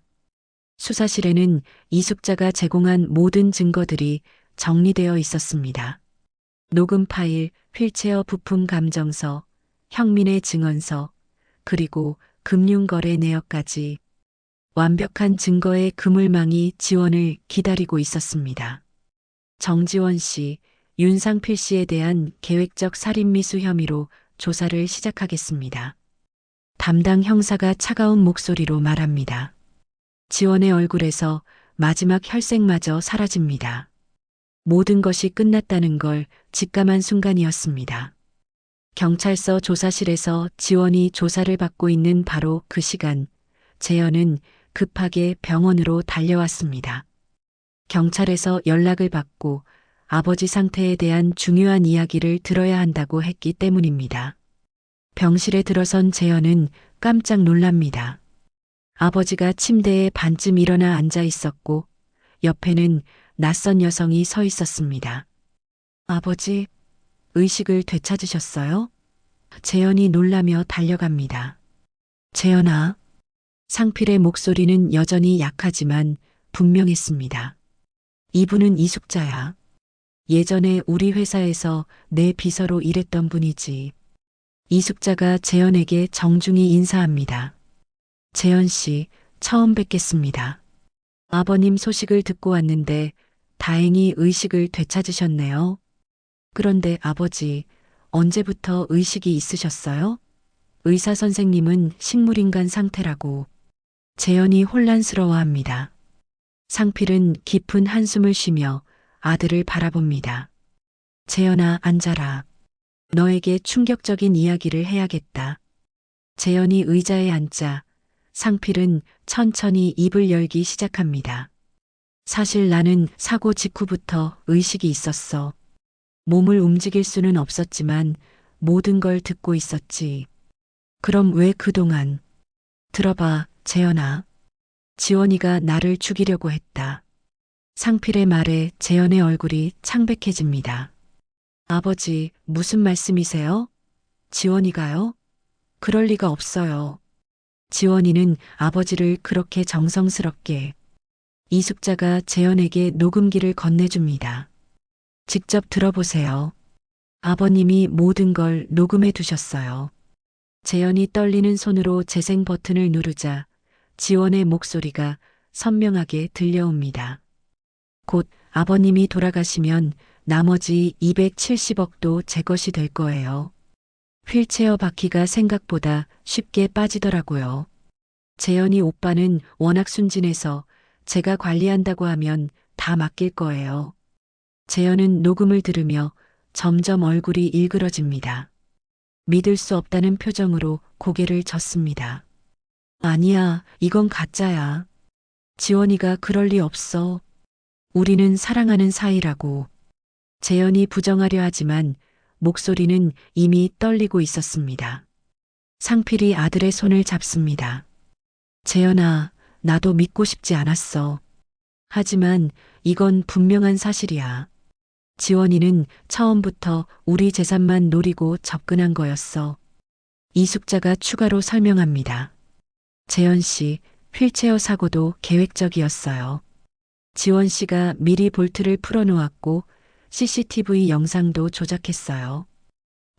수사실에는 이숙자가 제공한 모든 증거들이 정리되어 있었습니다. 녹음 파일, 휠체어 부품 감정서, 형민의 증언서, 그리고 금융거래 내역까지 완벽한 증거의 그물망이 지원을 기다리고 있었습니다. 정지원 씨, 윤상필 씨에 대한 계획적 살인미수 혐의로 조사를 시작하겠습니다. 담당 형사가 차가운 목소리로 말합니다. 지원의 얼굴에서 마지막 혈색마저 사라집니다. 모든 것이 끝났다는 걸 직감한 순간이었습니다. 경찰서 조사실에서 지원이 조사를 받고 있는 바로 그 시간, 재현은 급하게 병원으로 달려왔습니다. 경찰에서 연락을 받고 아버지 상태에 대한 중요한 이야기를 들어야 한다고 했기 때문입니다. 병실에 들어선 재현은 깜짝 놀랍니다. 아버지가 침대에 반쯤 일어나 앉아 있었고 옆에는 낯선 여성이 서 있었습니다. 아버지, 의식을 되찾으셨어요? 재현이 놀라며 달려갑니다. 재현아. 상필의 목소리는 여전히 약하지만 분명했습니다. 이분은 이숙자야. 예전에 우리 회사에서 내 비서로 일했던 분이지. 이숙자가 재현에게 정중히 인사합니다. 재현 씨, 처음 뵙겠습니다. 아버님 소식을 듣고 왔는데 다행히 의식을 되찾으셨네요. 그런데 아버지, 언제부터 의식이 있으셨어요? 의사 선생님은 식물인간 상태라고. 재현이 혼란스러워합니다. 상필은 깊은 한숨을 쉬며 아들을 바라봅니다. 재현아, 앉아라. 너에게 충격적인 이야기를 해야겠다. 재현이 의자에 앉자 상필은 천천히 입을 열기 시작합니다. 사실 나는 사고 직후부터 의식이 있었어. 몸을 움직일 수는 없었지만 모든 걸 듣고 있었지. 그럼 왜 그동안? 들어봐, 재현아. 지원이가 나를 죽이려고 했다. 상필의 말에 재현의 얼굴이 창백해집니다. 아버지, 무슨 말씀이세요? 지원이가요? 그럴 리가 없어요. 지원이는 아버지를 그렇게 정성스럽게. 이숙자가 재현에게 녹음기를 건네줍니다. 직접 들어보세요. 아버님이 모든 걸 녹음해 두셨어요. 재현이 떨리는 손으로 재생 버튼을 누르자 지원의 목소리가 선명하게 들려옵니다. 곧 아버님이 돌아가시면 나머지 270억도 제 것이 될 거예요. 휠체어 바퀴가 생각보다 쉽게 빠지더라고요. 재현이 오빠는 워낙 순진해서 제가 관리한다고 하면 다 맡길 거예요. 재현은 녹음을 들으며 점점 얼굴이 일그러집니다. 믿을 수 없다는 표정으로 고개를 젓습니다. 아니야, 이건 가짜야. 지원이가 그럴 리 없어. 우리는 사랑하는 사이라고. 재현이 부정하려 하지만 목소리는 이미 떨리고 있었습니다. 상필이 아들의 손을 잡습니다. 재현아, 나도 믿고 싶지 않았어. 하지만 이건 분명한 사실이야. 지원이는 처음부터 우리 재산만 노리고 접근한 거였어. 이숙자가 추가로 설명합니다. 재현 씨, 휠체어 사고도 계획적이었어요. 지원 씨가 미리 볼트를 풀어놓았고 CCTV 영상도 조작했어요.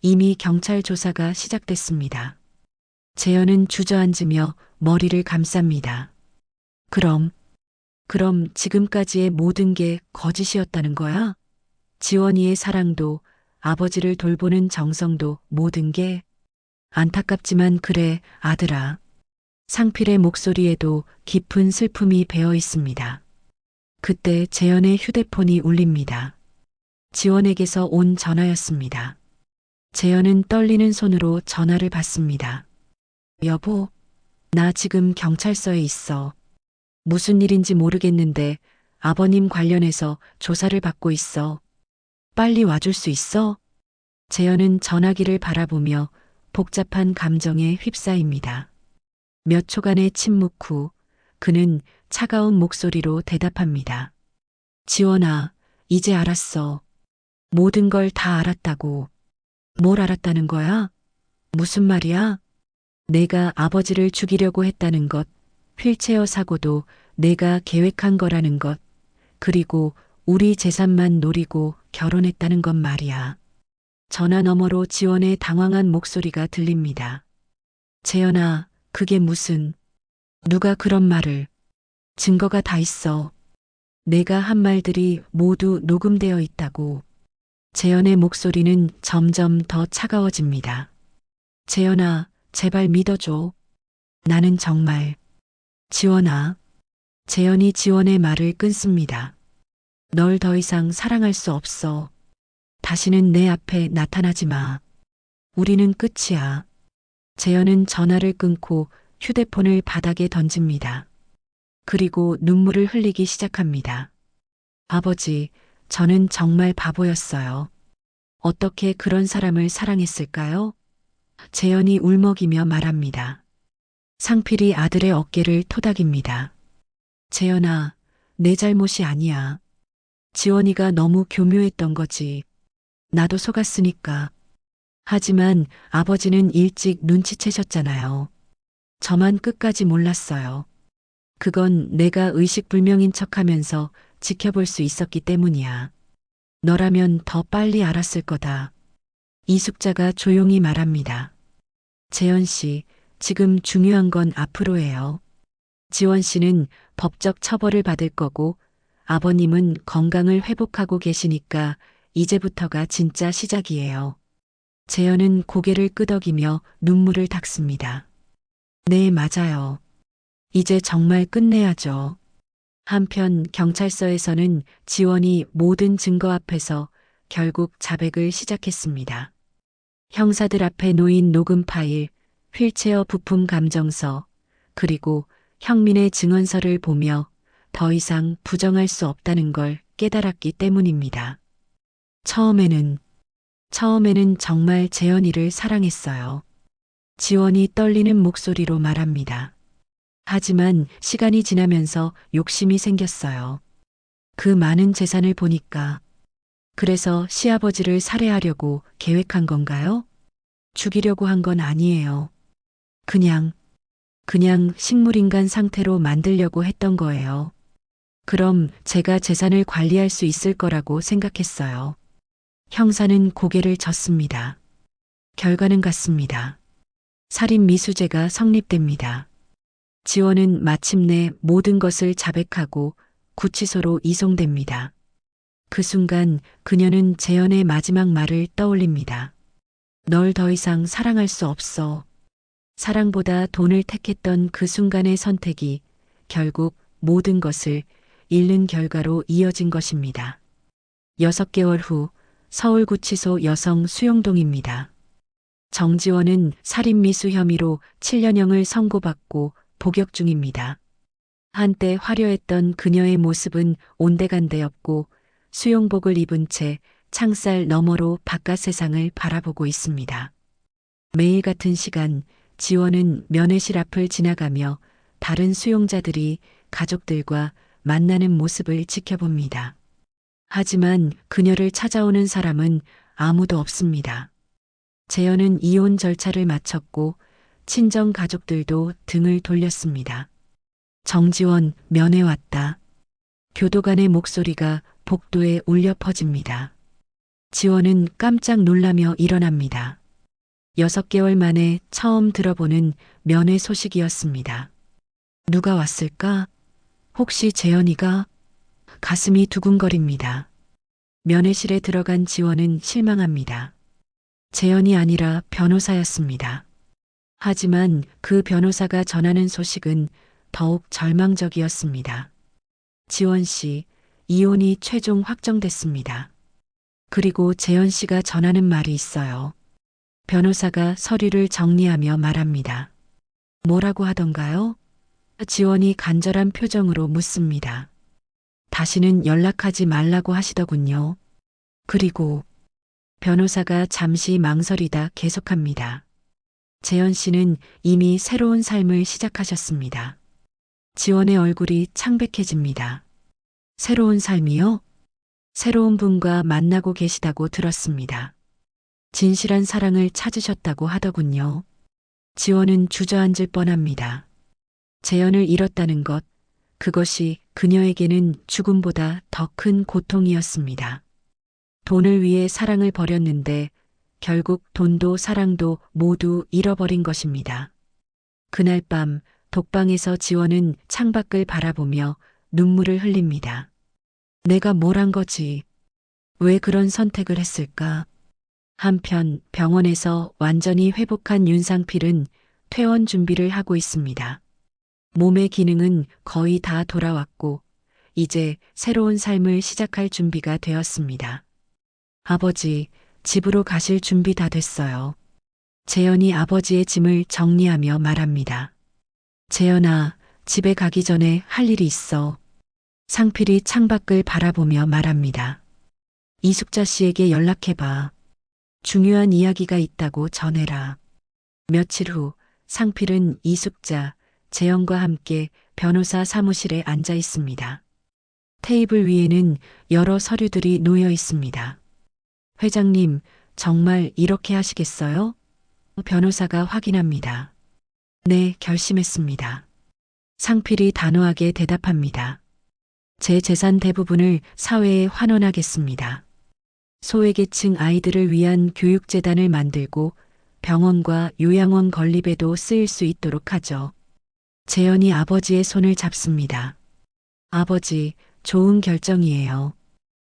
이미 경찰 조사가 시작됐습니다. 재현은 주저앉으며 머리를 감쌉니다. 그럼 지금까지의 모든 게 거짓이었다는 거야? 지원이의 사랑도 아버지를 돌보는 정성도 모든 게 안타깝지만 그래, 아들아. 상필의 목소리에도 깊은 슬픔이 배어 있습니다. 그때 재현의 휴대폰이 울립니다. 지원에게서 온 전화였습니다. 재현은 떨리는 손으로 전화를 받습니다. 여보, 나 지금 경찰서에 있어. 무슨 일인지 모르겠는데 아버님 관련해서 조사를 받고 있어. 빨리 와줄 수 있어? 재현은 전화기를 바라보며 복잡한 감정에 휩싸입니다. 몇 초간의 침묵 후 그는 차가운 목소리로 대답합니다. 지원아, 이제 알았어. 모든 걸 다 알았다고. 뭘 알았다는 거야? 무슨 말이야? 내가 아버지를 죽이려고 했다는 것, 휠체어 사고도 내가 계획한 거라는 것, 그리고 우리 재산만 노리고 결혼했다는 것 말이야. 전화 너머로 지원의 당황한 목소리가 들립니다. 재현아, 그게 무슨, 누가 그런 말을, 증거가 다 있어. 내가 한 말들이 모두 녹음되어 있다고. 재현의 목소리는 점점 더 차가워집니다. 재현아, 제발 믿어줘. 나는 정말. 지원아. 재현이 지원의 말을 끊습니다. 널 더 이상 사랑할 수 없어. 다시는 내 앞에 나타나지 마. 우리는 끝이야. 재현은 전화를 끊고 휴대폰을 바닥에 던집니다. 그리고 눈물을 흘리기 시작합니다. 아버지, 저는 정말 바보였어요. 어떻게 그런 사람을 사랑했을까요? 재현이 울먹이며 말합니다. 상필이 아들의 어깨를 토닥입니다. 재현아, 내 잘못이 아니야. 지원이가 너무 교묘했던 거지. 나도 속았으니까. 하지만 아버지는 일찍 눈치채셨잖아요. 저만 끝까지 몰랐어요. 그건 내가 의식불명인 척하면서 지켜볼 수 있었기 때문이야. 너라면 더 빨리 알았을 거다. 이숙자가 조용히 말합니다. 재현 씨, 지금 중요한 건 앞으로예요. 지원 씨는 법적 처벌을 받을 거고 아버님은 건강을 회복하고 계시니까 이제부터가 진짜 시작이에요. 재현은 고개를 끄덕이며 눈물을 닦습니다. 네, 맞아요. 이제 정말 끝내야죠. 한편 경찰서에서는 지원이 모든 증거 앞에서 결국 자백을 시작했습니다. 형사들 앞에 놓인 녹음 파일, 휠체어 부품 감정서, 그리고 형민의 증언서를 보며 더 이상 부정할 수 없다는 걸 깨달았기 때문입니다. 처음에는 정말 재현이를 사랑했어요. 지원이 떨리는 목소리로 말합니다. 하지만 시간이 지나면서 욕심이 생겼어요. 그 많은 재산을 보니까. 그래서 시아버지를 살해하려고 계획한 건가요? 죽이려고 한 건 아니에요. 그냥 식물인간 상태로 만들려고 했던 거예요. 그럼 제가 재산을 관리할 수 있을 거라고 생각했어요. 형사는 고개를 젓습니다. 결과는 같습니다. 살인 미수죄가 성립됩니다. 지원은 마침내 모든 것을 자백하고 구치소로 이송됩니다. 그 순간 그녀는 재현의 마지막 말을 떠올립니다. 널 더 이상 사랑할 수 없어. 사랑보다 돈을 택했던 그 순간의 선택이 결국 모든 것을 잃는 결과로 이어진 것입니다. 6개월 후 서울구치소 여성 수용동입니다. 정지원은 살인미수 혐의로 7년형을 선고받고 복역 중입니다. 한때 화려했던 그녀의 모습은 온데간데없고 수용복을 입은 채 창살 너머로 바깥 세상을 바라보고 있습니다. 매일 같은 시간 지원은 면회실 앞을 지나가며 다른 수용자들이 가족들과 만나는 모습을 지켜봅니다. 하지만 그녀를 찾아오는 사람은 아무도 없습니다. 재현은 이혼 절차를 마쳤고 친정 가족들도 등을 돌렸습니다. 정지원 면회 왔다. 교도관의 목소리가 복도에 울려 퍼집니다. 지원은 깜짝 놀라며 일어납니다. 6개월 만에 처음 들어보는 면회 소식이었습니다. 누가 왔을까? 혹시 재현이가? 가슴이 두근거립니다. 면회실에 들어간 지원은 실망합니다. 재현이 아니라 변호사였습니다. 하지만 그 변호사가 전하는 소식은 더욱 절망적이었습니다. 지원 씨, 이혼이 최종 확정됐습니다. 그리고 재현 씨가 전하는 말이 있어요. 변호사가 서류를 정리하며 말합니다. 뭐라고 하던가요? 지원이 간절한 표정으로 묻습니다. 다시는 연락하지 말라고 하시더군요. 그리고 변호사가 잠시 망설이다 계속합니다. 재현 씨는 이미 새로운 삶을 시작하셨습니다. 지원의 얼굴이 창백해집니다. 새로운 삶이요? 새로운 분과 만나고 계시다고 들었습니다. 진실한 사랑을 찾으셨다고 하더군요. 지원은 주저앉을 뻔합니다. 재현을 잃었다는 것, 그것이 그녀에게는 죽음보다 더 큰 고통이었습니다. 돈을 위해 사랑을 버렸는데 결국 돈도 사랑도 모두 잃어버린 것입니다. 그날 밤 독방에서 지원은 창밖을 바라보며 눈물을 흘립니다. 내가 뭘 한 거지? 왜 그런 선택을 했을까? 한편 병원에서 완전히 회복한 윤상필은 퇴원 준비를 하고 있습니다. 몸의 기능은 거의 다 돌아왔고 이제 새로운 삶을 시작할 준비가 되었습니다. 아버지, 집으로 가실 준비 다 됐어요. 재현이 아버지의 짐을 정리하며 말합니다. 재현아, 집에 가기 전에 할 일이 있어. 상필이 창밖을 바라보며 말합니다. 이숙자 씨에게 연락해봐. 중요한 이야기가 있다고 전해라. 며칠 후 상필은 이숙자, 재현과 함께 변호사 사무실에 앉아 있습니다. 테이블 위에는 여러 서류들이 놓여 있습니다. 회장님, 정말 이렇게 하시겠어요? 변호사가 확인합니다. 네, 결심했습니다. 상필이 단호하게 대답합니다. 제 재산 대부분을 사회에 환원하겠습니다. 소외계층 아이들을 위한 교육재단을 만들고 병원과 요양원 건립에도 쓰일 수 있도록 하죠. 재현이 아버지의 손을 잡습니다. 아버지, 좋은 결정이에요.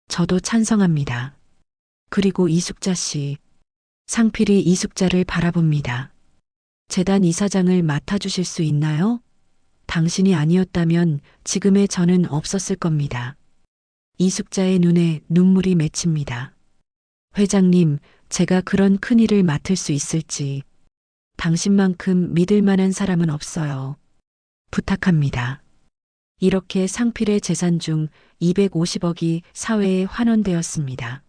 저도 찬성합니다. 그리고 이숙자 씨. 상필이 이숙자를 바라봅니다. 재단 이사장을 맡아주실 수 있나요? 당신이 아니었다면 지금의 저는 없었을 겁니다. 이숙자의 눈에 눈물이 맺힙니다. 회장님, 제가 그런 큰일을 맡을 수 있을지. 당신만큼 믿을 만한 사람은 없어요. 부탁합니다. 이렇게 상필의 재산 중 250억이 사회에 환원되었습니다.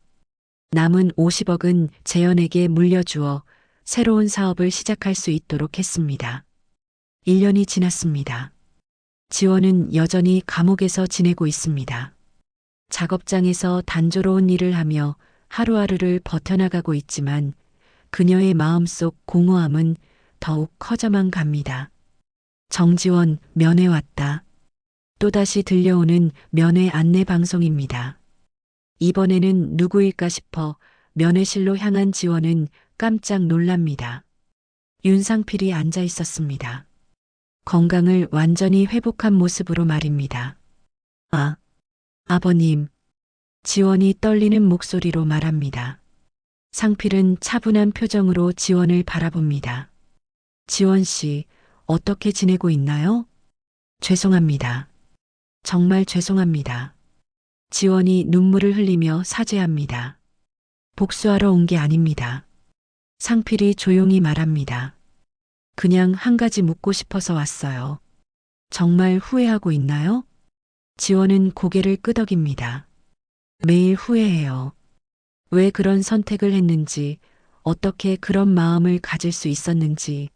남은 50억은 재현에게 물려주어 새로운 사업을 시작할 수 있도록 했습니다. 1년이 지났습니다. 지원은 여전히 감옥에서 지내고 있습니다. 작업장에서 단조로운 일을 하며 하루하루를 버텨나가고 있지만 그녀의 마음속 공허함은 더욱 커져만 갑니다. 정지원, 면회 왔다. 또다시 들려오는 면회 안내 방송입니다. 이번에는 누구일까 싶어 면회실로 향한 지원은 깜짝 놀랍니다. 윤상필이 앉아 있었습니다. 건강을 완전히 회복한 모습으로 말입니다. 아버님. 지원이 떨리는 목소리로 말합니다. 상필은 차분한 표정으로 지원을 바라봅니다. 지원 씨, 어떻게 지내고 있나요? 죄송합니다. 정말 죄송합니다. 지원이 눈물을 흘리며 사죄합니다. 복수하러 온 게 아닙니다. 상필이 조용히 말합니다. 그냥 한 가지 묻고 싶어서 왔어요. 정말 후회하고 있나요? 지원은 고개를 끄덕입니다. 매일 후회해요. 왜 그런 선택을 했는지, 어떻게 그런 마음을 가질 수 있었는지.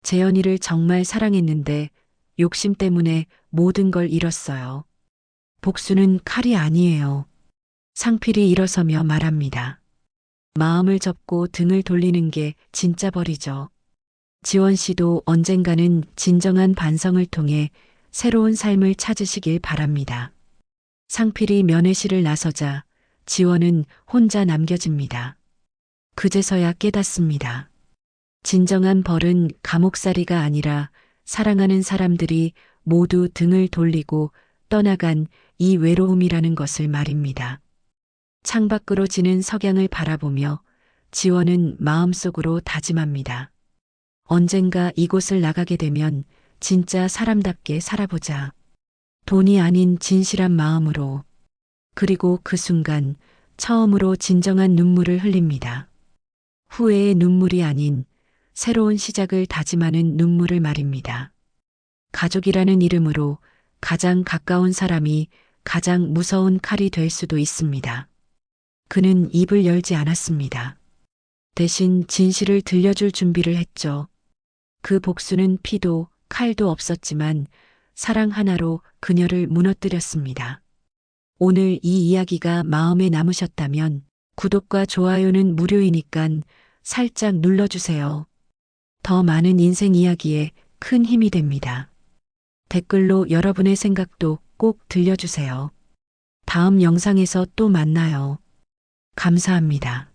재현이를 정말 사랑했는데 욕심 때문에 모든 걸 잃었어요. 복수는 칼이 아니에요. 상필이 일어서며 말합니다. 마음을 접고 등을 돌리는 게 진짜 벌이죠. 지원 씨도 언젠가는 진정한 반성을 통해 새로운 삶을 찾으시길 바랍니다. 상필이 면회실을 나서자 지원은 혼자 남겨집니다. 그제서야 깨닫습니다. 진정한 벌은 감옥살이가 아니라 사랑하는 사람들이 모두 등을 돌리고 떠나간 이 외로움이라는 것을 말입니다. 창밖으로 지는 석양을 바라보며 지원은 마음속으로 다짐합니다. 언젠가 이곳을 나가게 되면 진짜 사람답게 살아보자. 돈이 아닌 진실한 마음으로. 그리고 그 순간 처음으로 진정한 눈물을 흘립니다. 후회의 눈물이 아닌 새로운 시작을 다짐하는 눈물을 말입니다. 가족이라는 이름으로 가장 가까운 사람이 가장 무서운 칼이 될 수도 있습니다. 그는 입을 열지 않았습니다. 대신 진실을 들려줄 준비를 했죠. 그 복수는 피도 칼도 없었지만 사랑 하나로 그녀를 무너뜨렸습니다. 오늘 이 이야기가 마음에 남으셨다면 구독과 좋아요는 무료이니깐 살짝 눌러주세요. 더 많은 인생 이야기에 큰 힘이 됩니다. 댓글로 여러분의 생각도 꼭 들려주세요. 다음 영상에서 또 만나요. 감사합니다.